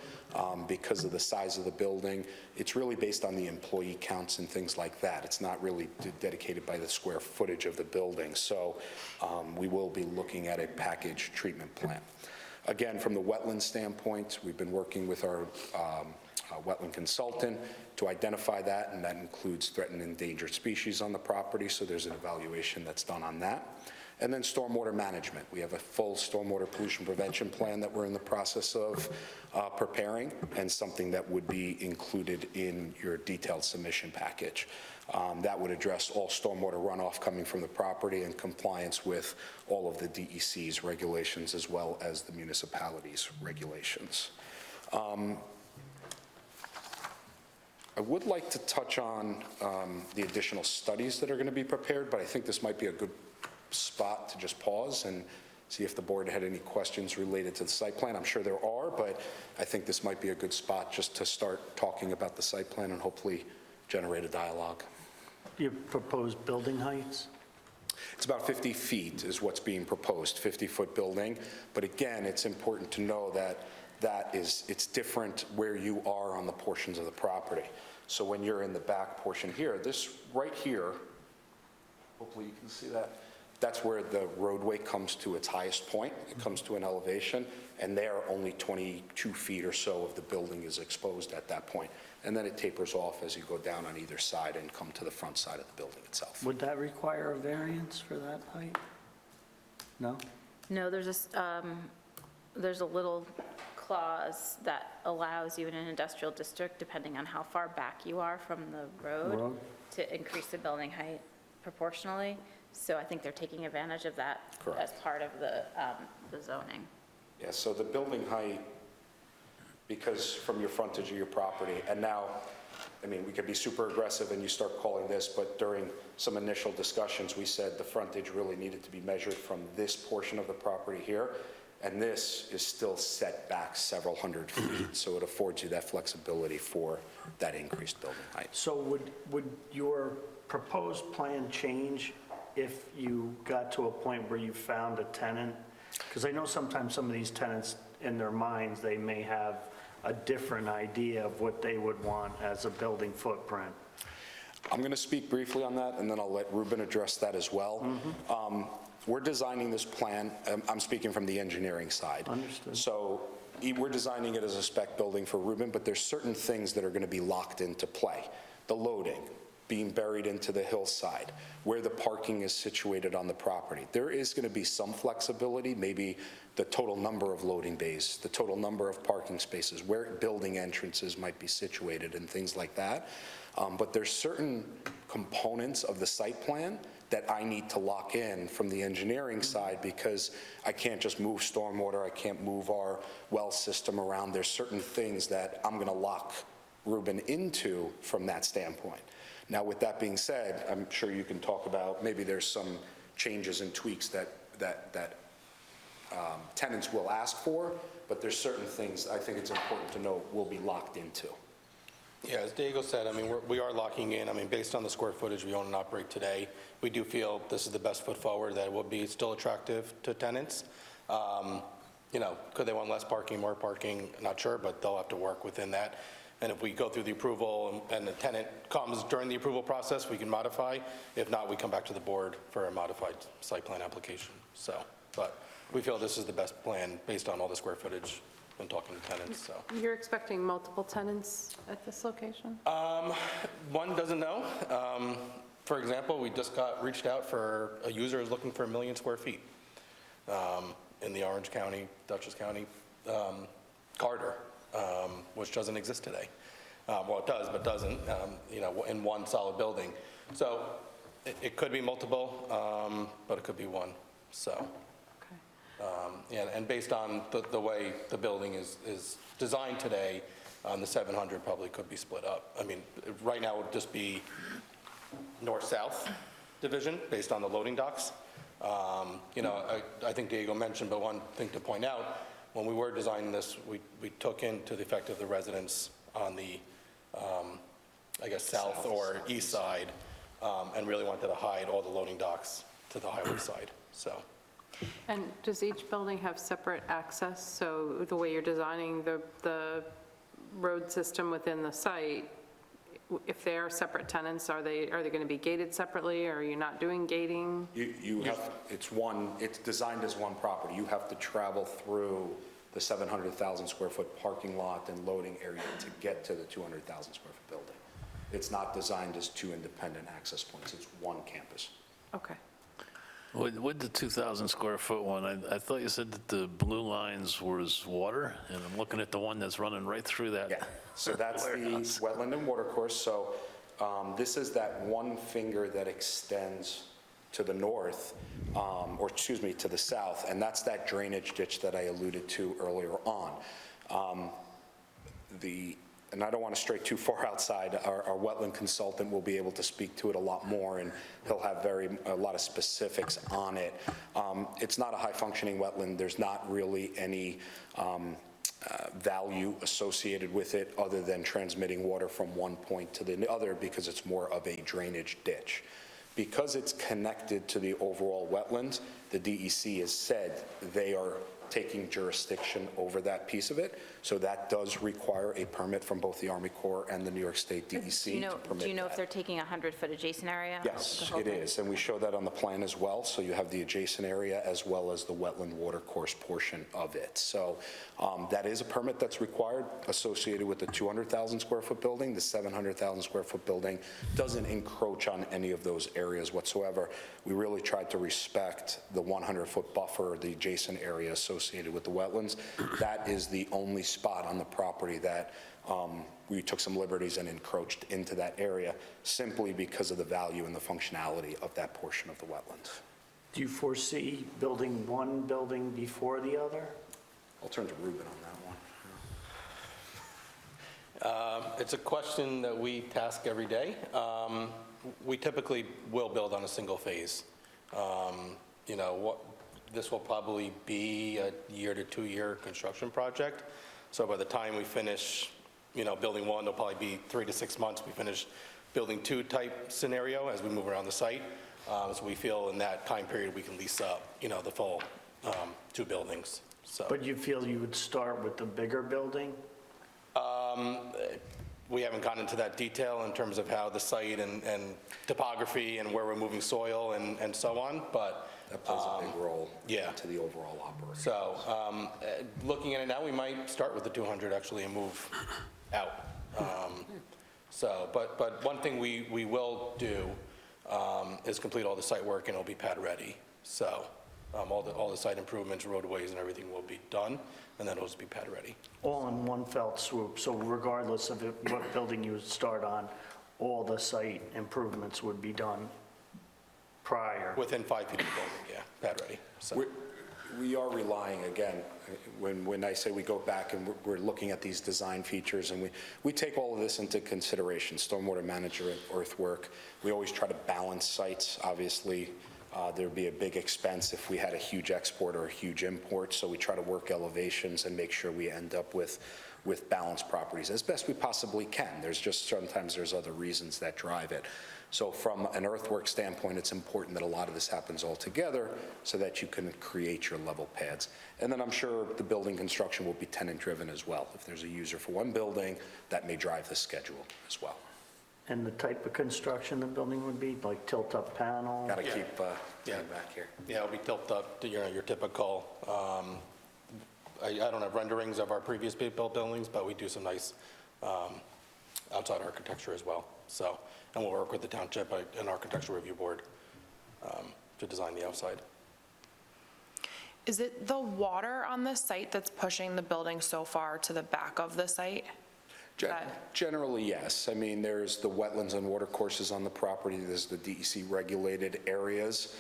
because of the size of the building. It's really based on the employee counts and things like that. It's not really dedicated by the square footage of the building. So we will be looking at a package treatment plant. Again, from the wetland standpoint, we've been working with our wetland consultant to identify that, and that includes threatened and endangered species on the property. So there's an evaluation that's done on that. And then stormwater management. We have a full stormwater pollution prevention plan that we're in the process of preparing, and something that would be included in your detailed submission package. That would address all stormwater runoff coming from the property in compliance with all of the DEC's regulations as well as the municipality's regulations. I would like to touch on the additional studies that are going to be prepared, but I think this might be a good spot to just pause and see if the board had any questions related to the site plan. I'm sure there are, but I think this might be a good spot just to start talking about the site plan and hopefully generate a dialogue. Your proposed building heights? It's about 50 feet is what's being proposed, 50-foot building. But again, it's important to know that it's different where you are on the portions of the property. So when you're in the back portion here, this right here, hopefully you can see that, that's where the roadway comes to its highest point. It comes to an elevation, and there only 22 feet or so of the building is exposed at that point. And then it tapers off as you go down on either side and come to the front side of the building itself. Would that require a variance for that height? No? No, there's a little clause that allows you in an industrial district, depending on how far back you are from the road, to increase the building height proportionally. So I think they're taking advantage of that as part of the zoning. Yeah, so the building height, because from your frontage of your property, and now, I mean, we could be super aggressive and you start calling this, but during some initial discussions, we said the frontage really needed to be measured from this portion of the property here, and this is still set back several hundred feet, so it affords you that flexibility for that increased building height. So would your proposed plan change if you got to a point where you found a tenant? Because I know sometimes some of these tenants, in their minds, they may have a different idea of what they would want as a building footprint. I'm going to speak briefly on that, and then I'll let Ruben address that as well. We're designing this plan, I'm speaking from the engineering side. Understood. So we're designing it as a spec building for Ruben, but there's certain things that are going to be locked into play. The loading, being buried into the hillside, where the parking is situated on the property. There is going to be some flexibility, maybe the total number of loading bays, the total number of parking spaces, where building entrances might be situated and things like that. But there's certain components of the site plan that I need to lock in from the engineering side, because I can't just move stormwater, I can't move our well system around. There's certain things that I'm going to lock Ruben into from that standpoint. Now, with that being said, I'm sure you can talk about, maybe there's some changes and tweaks that tenants will ask for, but there's certain things I think it's important to know will be locked into. Yeah, as Diego said, I mean, we are locking in. I mean, based on the square footage we own and operate today, we do feel this is the best foot forward, that it will be still attractive to tenants. You know, could they want less parking, more parking? Not sure, but they'll have to work within that. And if we go through the approval and the tenant comes during the approval process, we can modify. If not, we come back to the board for a modified site plan application. So, but we feel this is the best plan based on all the square footage when talking to tenants, so. You're expecting multiple tenants at this location? One doesn't know. For example, we just got reached out for a user who's looking for 1 million square feet in the Orange County, Dutchess County corridor, which doesn't exist today. Well, it does, but doesn't, you know, in one solid building. So it could be multiple, but it could be one, so. And based on the way the building is designed today, the 700 probably could be split up. I mean, right now it would just be north-south division based on the loading docks. You know, I think Diego mentioned, but one thing to point out, when we were designing this, we took into the effect of the residents on the, I guess, south or east side, and really wanted to hide all the loading docks to the highway side, so. And does each building have separate access? So the way you're designing the road system within the site, if they are separate tenants, are they going to be gated separately, or are you not doing gating? You have, it's designed as one property. You have to travel through the 700,000 square foot parking lot and loading area to get to the 200,000 square foot building. It's not designed as two independent access points. It's one campus. Okay. With the 2,000 square foot one, I thought you said that the blue lines was water, and I'm looking at the one that's running right through that. Yeah, so that's the wetland and watercourse. So this is that one finger that extends to the north, or excuse me, to the south, and that's that drainage ditch that I alluded to earlier on. And I don't want to stray too far outside, our wetland consultant will be able to speak to it a lot more, and he'll have a lot of specifics on it. It's not a high-functioning wetland. There's not really any value associated with it other than transmitting water from one point to the other because it's more of a drainage ditch. Because it's connected to the overall wetlands, the DEC has said they are taking jurisdiction over that piece of it. So that does require a permit from both the Army Corps and the New York State DEC to permit Do you know if that. they're taking a 100-foot adjacent area? Yes, it is, and we show that on the plan as well. So you have the adjacent area as well as the wetland watercourse portion of it. So that is a permit that's required associated with the 200,000 square foot building. The 700,000 square foot building doesn't encroach on any of those areas whatsoever. We really tried to respect the 100-foot buffer, the adjacent area associated with the wetlands. That is the only spot on the property that we took some liberties and encroached into that area simply because of the value and the functionality of that portion of the wetlands. Do you foresee building one building before the other? I'll turn to Ruben on that one. It's a question that we task every day. We typically will build on a single phase. You know, this will probably be a 1 to 2 year construction project. So by the time we finish, you know, building one, it'll probably be 3 to 6 months. We finish building two type scenario as we move around the site. So we feel in that time period we can lease up, you know, the full 2 buildings. So. But you feel you would start with the bigger building? We haven't gone into that detail in terms of how the site and topography and where we're moving soil and so on, but. That plays a big role yeah. to the overall operation. So looking at it now, we might start with the 200 actually and move out. But one thing we will do is complete all the site work and it'll be pad ready. So all the site improvements, roadways and everything will be done and then it'll just be pad ready. All in one felt swoop, so regardless of what building you would start on, all the site improvements would be done prior? Within 5 feet of the building, yeah, pad ready. So. We are relying, again, when I say we go back and we're looking at these design features, and we take all of this into consideration, stormwater management, earthwork. We always try to balance sites. Obviously, there'd be a big expense if we had a huge export or a huge import, so we try to work elevations and make sure we end up with balanced properties as best we possibly can. Sometimes there's other reasons that drive it. So from an earthwork standpoint, it's important that a lot of this happens all together so that you can create your level pads. And then I'm sure the building construction will be tenant-driven as well. If there's a user for one building, that may drive the schedule as well. And the type of construction the building would be, like tilt-up panel? Got to keep back here. Yeah, it'll be tilt up to your typical, I don't have renderings of our previous built buildings, but we do some nice outside architecture as well. So, and we'll work with the township and architectural review board to design the outside. Is it the water on the site that's pushing the building so far to the back of the site? Generally, yes. I mean, there's the wetlands and water courses on the property. There's the DEC regulated areas.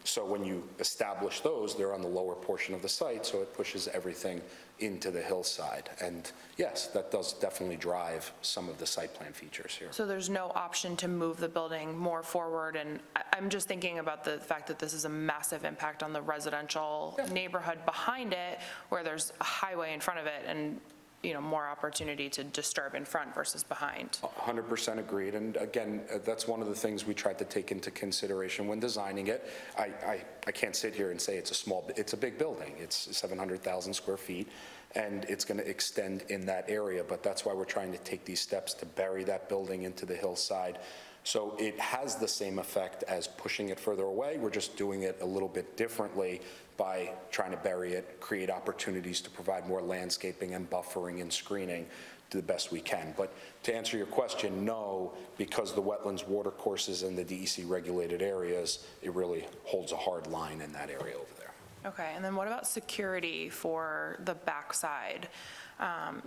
So when you establish those, they're on the lower portion of the site, so it pushes everything into the hillside. And yes, that does definitely drive some of the site plan features here. So there's no option to move the building more forward, and I'm just thinking about the fact that this is a massive impact on the residential neighborhood behind it, where there's a highway in front of it, and you know, more opportunity to disturb in front versus behind. 100% agreed. And again, that's one of the things we tried to take into consideration when designing it. I can't sit here and say it's a big building. It's 700,000 square feet, and it's going to extend in that area. But that's why we're trying to take these steps to bury that building into the hillside. So it has the same effect as pushing it further away. We're just doing it a little bit differently by trying to bury it, create opportunities to provide more landscaping and buffering and screening do the best we can. But to answer your question, no, because the wetlands, water courses, and the DEC regulated areas, it really holds a hard line in that area over there. Okay, and then what about security for the backside?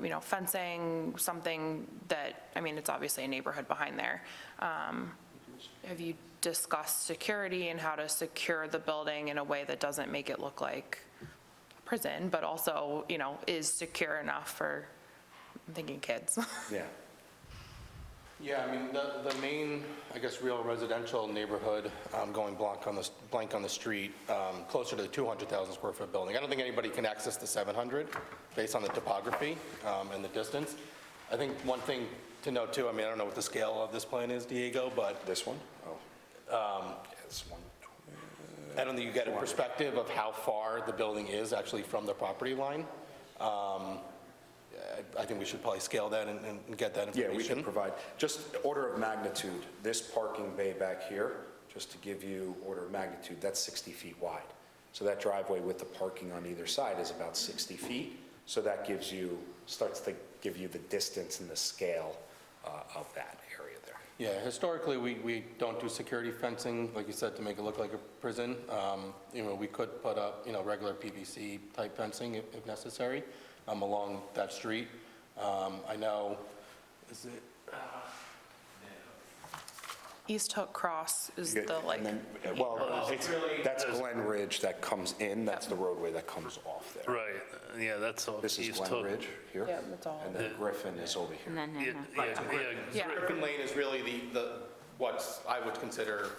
You know, fencing, something that, I mean, it's obviously a neighborhood behind there. Have you discussed security and how to secure the building in a way that doesn't make it look like a prison, but also, you know, is secure enough for, I'm thinking kids? Yeah. Yeah, I mean, the main, I guess, real residential neighborhood, going blank on the street, closer to the 200,000 square foot building. I don't think anybody can access the 700 based on the topography and the distance. I think one thing to note too, I mean, I don't know what the scale of this plan is, Diego, but. This one? Oh. This one. I don't think you get a perspective of how far the building is actually from the property line. I think we should probably scale that and get that information. Yeah, we can provide, just order of magnitude, this parking bay back here, just to give you order of magnitude, that's 60 feet wide. So that driveway with the parking on either side is about 60 feet. So that gives you, starts to give you the distance and the scale of that area there. Yeah, historically, we don't do security fencing, like you said, to make it look like a prison. You know, we could put up, you know, regular PVC type fencing if necessary along that street. I know, is it? East Hook Cross is the like. Well, that's Glen Ridge that comes in, that's the roadway that comes off there. Right, yeah, that's all. This is East Glen Hook. Ridge here. Yeah, that's all. And then Griffin is over here. And then, Yeah. Griffin Lane is really what I would consider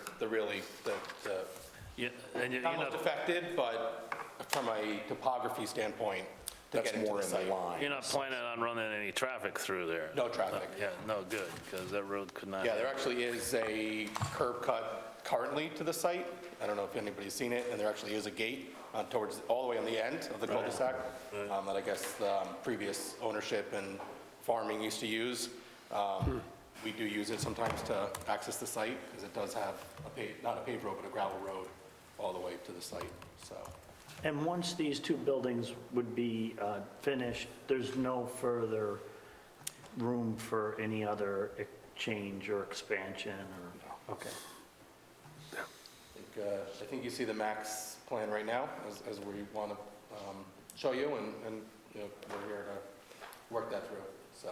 Yeah, and you're not not, most affected, but from a topography standpoint, to That's get into more the in the site. line. you're not planning on running any traffic through there? No traffic. Yeah, no, good, because that road could not. Yeah, there actually is a curb cut currently to the site. I don't know if anybody's seen it, and there actually is a gate towards, all the way on the end of the cul-de-sac that I guess previous ownership and farming used to use. We do use it sometimes to access the site, because it does have not a paved road, but a gravel road all the way to the site, so. And once these two buildings would be finished, there's no further room for any other change or expansion or? Okay. I think you see the max plan right now as we want to show you, and you know, we're here to work that through. So,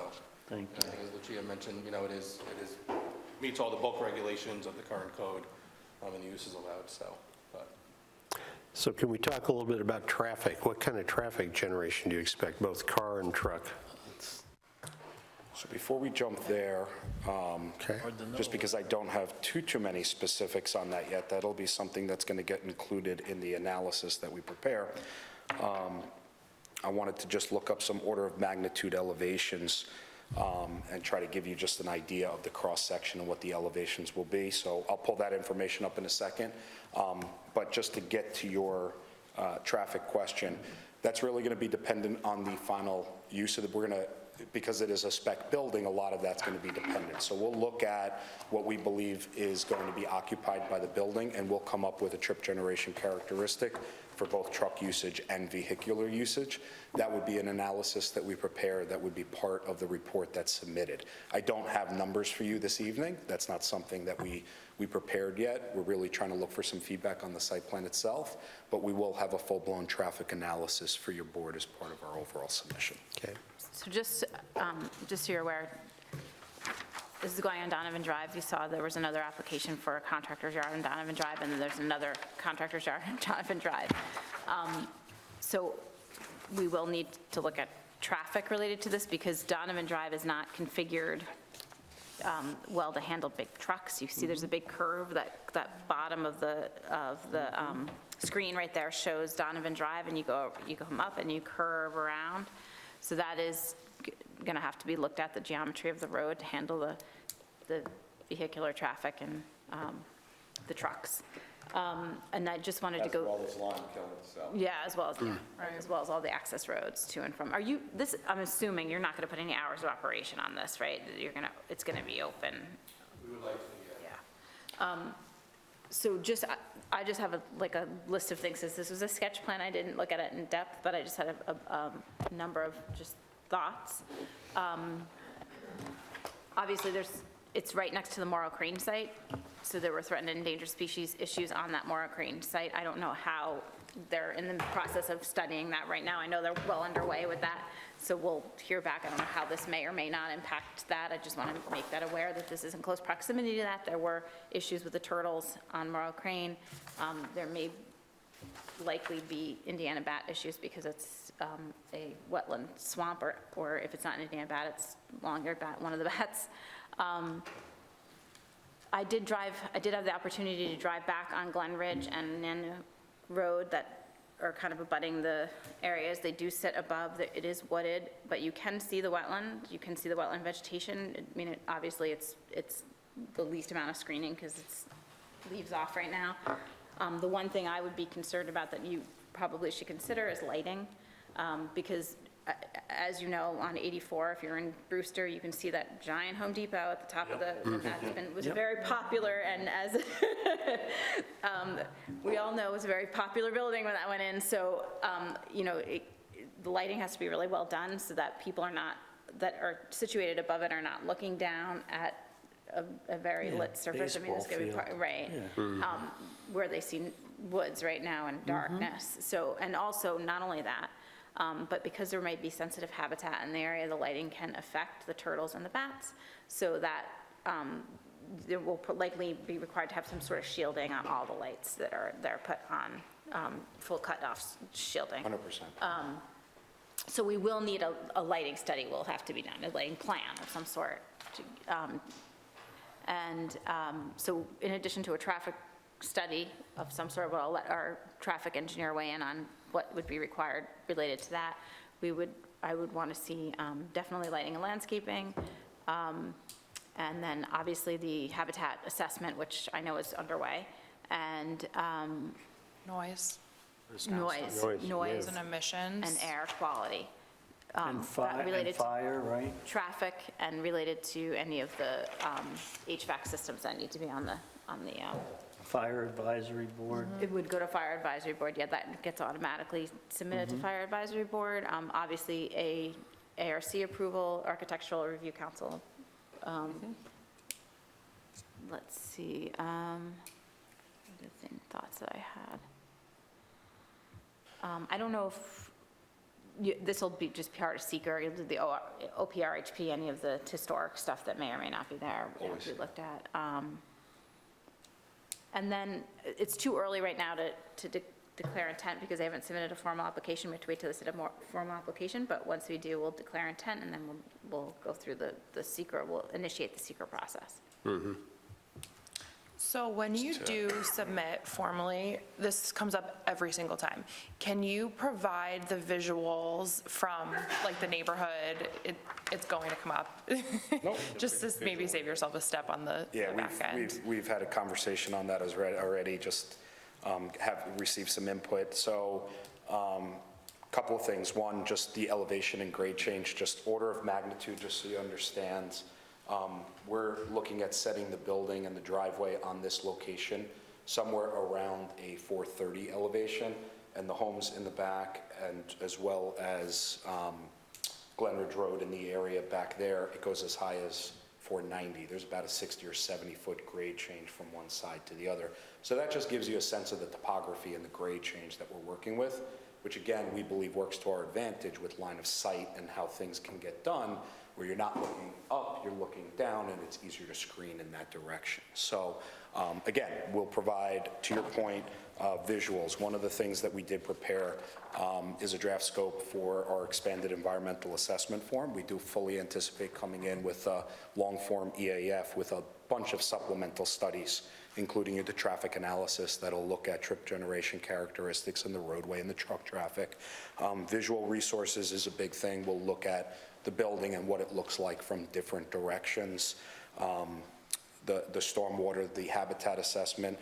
Thank you. I think as Lucia mentioned, you know, it meets all the bulk regulations of the current code, and the use is allowed. So can we talk a little bit about traffic? What kind of traffic generation do you expect, both car and truck? So before we jump there, just because I don't have too many specifics on that yet, that'll be something that's going to get included in the analysis that we prepare. I wanted to just look up some order of magnitude elevations and try to give you just an idea of the cross-section and what the elevations will be. So I'll pull that information up in a second. But just to get to your traffic question, that's really going to be dependent on the final use of because it is a spec building, a lot of that's going to be dependent. So we'll look at what we believe is going to be occupied by the building, and we'll come up with a trip generation characteristic for both truck usage and vehicular usage. That would be an analysis that we prepare that would be part of the report that's submitted. I don't have numbers for you this evening. That's not something that we prepared yet. We're really trying to look for some feedback on the site plan itself, but we will have a full-blown traffic analysis for your board as part of our overall submission. Okay. So just so you're aware, this is going on Donovan Drive. You saw there was another application for a contractor's yard on Donovan Drive, and then there's another contractor's yard on Donovan Drive. So we will need to look at traffic related to this, because Donovan Drive is not configured well to handle big trucks. You see there's a big curve, that bottom of the screen right there shows Donovan Drive, and you come up and you curve around. So that is going to have to be looked at, the geometry of the road to handle the vehicular traffic and the trucks. And I just wanted to go. As well as lime killing, so. Yeah, as well as all the access roads to and from. I'm assuming you're not going to put any hours of operation on this, right? It's going to be open. We would like to, yeah. So I just have a list of things. This was a sketch plan. I didn't look at it in depth, but I just had a number of just thoughts. Obviously, it's right next to the Morrow Crane site, so there were threatened and endangered species issues on that Morrow Crane site. I don't know how, they're in the process of studying that right now. I know they're well underway with that, so we'll hear back. I don't know how this may or may not impact that. I just want to make that aware that this is in close proximity to that. There were issues with the turtles on Morrow Crane. There may likely be Indiana bat issues because it's a wetland swamp, or if it's not an Indiana bat, it's long-eared bat, one of the bats. I did have the opportunity to drive back on Glen Ridge and Nanu Road that are kind of abutting the areas. They do sit above, it is wooded, but you can see the wetland, you can see the wetland vegetation. I mean, obviously, it's the least amount of screening because it's leaves off right now. The one thing I would be concerned about that you probably should consider is lighting, because as you know, on 84, if you're in Brewster, you can see that giant Home Depot at the top of the, was very popular, and as we all know, it was a very popular building when that went in. So, you know, the lighting has to be really well done so that people that are situated above it are not looking down at a very lit surface. I mean, it's going to be right, where they see woods right now and darkness. So, and also not only that, but because there might be sensitive habitat in the area, the lighting can affect the turtles and the bats, so that there will likely be required to have some sort of shielding on all the lights that are put on, full cut-off shielding. 100%. So we will need a lighting study will have to be done, a lighting plan of some sort. So in addition to a traffic study of some sort, I'll let our traffic engineer weigh in on what would be required related to that. I would want to see definitely lighting and landscaping, and then obviously the habitat assessment, which I know is underway, and Noise noise and emissions. and air quality. And related to fire, right? traffic and related to any of the HVAC systems that need to be on the Fire advisory board. it would go to fire advisory board. Yeah, that gets automatically submitted to fire advisory board. Obviously, a ARC approval, Architectural Review Council. Let's see, other thoughts that I had. I don't know if this will be just part of seeker, either the OPRHP, any of the historic stuff that may or may not be there, will be looked at. And then it's too early right now to declare intent because they haven't submitted a formal application. We have to wait till they submit a more formal application, but once we do, we'll declare intent and then we'll go through the seeker, we'll initiate the seeker process. So when you do submit formally, this comes up every single time. Can you provide the visuals from like the neighborhood? It's going to come up. Nope. Just to maybe save yourself a step on the back end. We've had a conversation on that already, just have received some input. So couple of things. One, just the elevation and grade change, just order of magnitude, just so you understand. We're looking at setting the building and the driveway on this location somewhere around a 430 elevation, and the homes in the back, and as well as Glen Ridge Road in the area back there, it goes as high as 490. There's about a 60 or 70 foot grade change from one side to the other. So that just gives you a sense of the topography and the grade change that we're working with, which again, we believe works to our advantage with line of sight and how things can get done, where you're not looking up, you're looking down, and it's easier to screen in that direction. So again, we'll provide, to your point, visuals. One of the things that we did prepare is a draft scope for our expanded environmental assessment form. We do fully anticipate coming in with a long-form EAF with a bunch of supplemental studies, including the traffic analysis that'll look at trip generation characteristics in the roadway and the truck traffic. Visual resources is a big thing. We'll look at the building and what it looks like from different directions. The stormwater, the habitat assessment.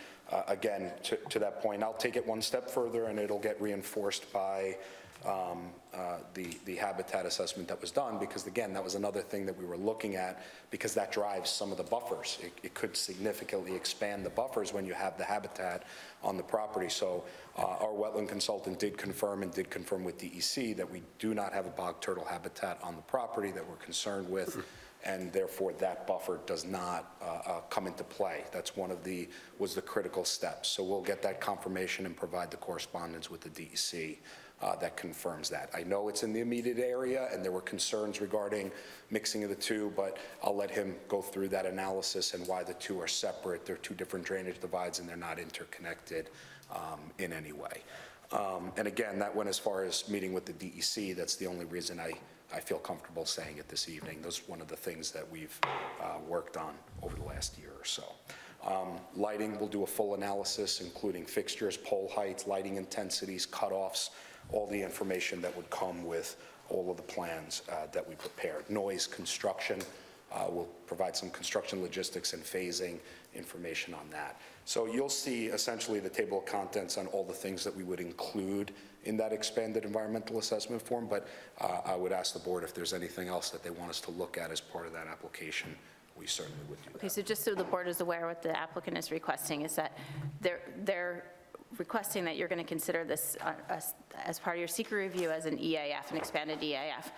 Again, to that point, I'll take it one step further and it'll get reinforced by the habitat assessment that was done, because again, that was another thing that we were looking at, because that drives some of the buffers. It could significantly expand the buffers when you have the habitat on the property. So our wetland consultant did confirm with DEC that we do not have a bog turtle habitat on the property that we're concerned with, and therefore that buffer does not come into play. That's was the critical steps. So we'll get that confirmation and provide the correspondence with the DEC that confirms that. I know it's in the immediate area, and there were concerns regarding mixing of the two, but I'll let him go through that analysis and why the two are separate. They're two different drainage divides, and they're not interconnected in any way. And again, that went as far as meeting with the DEC. That's the only reason I feel comfortable saying it this evening. Those are one of the things that we've worked on over the last year or so. Lighting, we'll do a full analysis, including fixtures, pole heights, lighting intensities, cutoffs, all the information that would come with all of the plans that we prepared. Noise, construction, we'll provide some construction logistics and phasing information on that. So you'll see essentially the table of contents on all the things that we would include in that expanded environmental assessment form, but I would ask the board if there's anything else that they want us to look at as part of that application. We certainly would do that. Okay, so just so the board is aware, what the applicant is requesting is that they're requesting that you're going to consider this as part of your secret review as an EAF, an expanded EAF,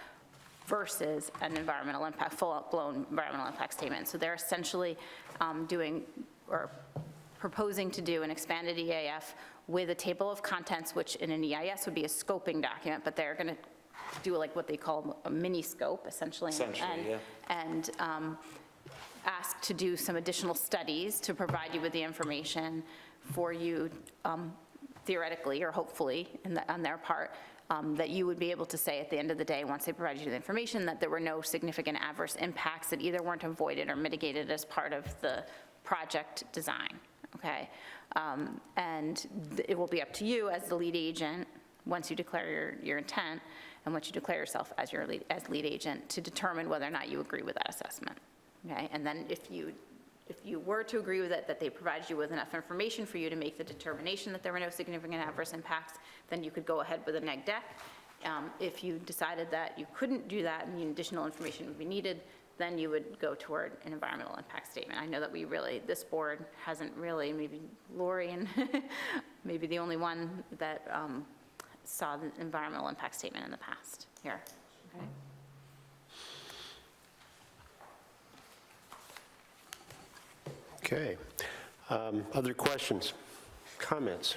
versus an environmental impact, full-blown environmental impact statement. So they're essentially doing or proposing to do an expanded EAF with a table of contents, which in an EIS would be a scoping document, but they're going to do like what they call a mini scope, essentially. And ask to do some additional studies to provide you with the information for you, theoretically or hopefully on their part, that you would be able to say at the end of the day, once they provide you the information, that there were no significant adverse impacts that either weren't avoided or mitigated as part of the project design, okay? And it will be up to you as the lead agent, once you declare your intent and once you declare yourself as lead agent, to determine whether or not you agree with that assessment, okay? And then if you were to agree with it, that they provided you with enough information for you to make the determination that there were no significant adverse impacts, then you could go ahead with a neg deck. If you decided that you couldn't do that and additional information would be needed, then you would go toward an environmental impact statement. I know that this board hasn't really, maybe Lori and maybe the only one that saw the environmental impact statement in the past here. Okay. Okay. Other questions, comments?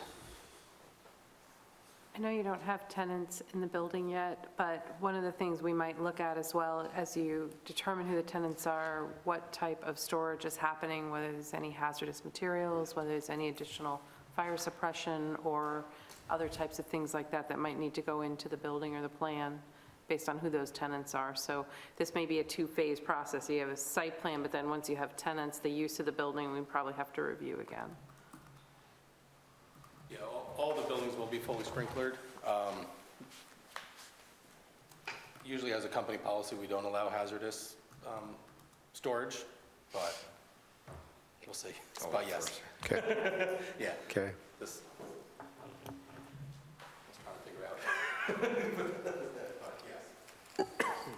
I know you don't have tenants in the building yet, but one of the things we might look at as well as you determine who the tenants are, what type of storage is happening, whether there's any hazardous materials, whether there's any additional fire suppression or other types of things like that that might need to go into the building or the plan based on who those tenants are. So this may be a two-phase process. You have a site plan, but then once you have tenants, the use of the building, we probably have to review again. Yeah, all the buildings will be fully sprinklered. Usually as a company policy, we don't allow hazardous storage, but we'll see. But yes. Okay. Yeah. Okay. This, let's try to figure out. But yes.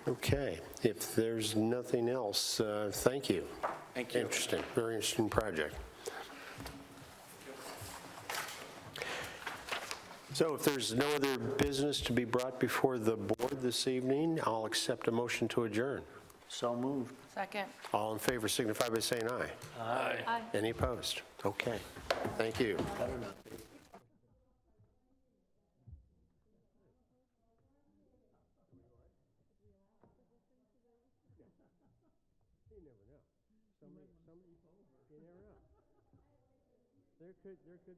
Okay. If there's nothing else, thank you. Thank you. Interesting, very interesting project. So if there's no other business to be brought before the board this evening, I'll accept a motion to adjourn. So moved. Second. All in favor signify by saying aye. Aye. Any opposed? Okay. Thank you. There could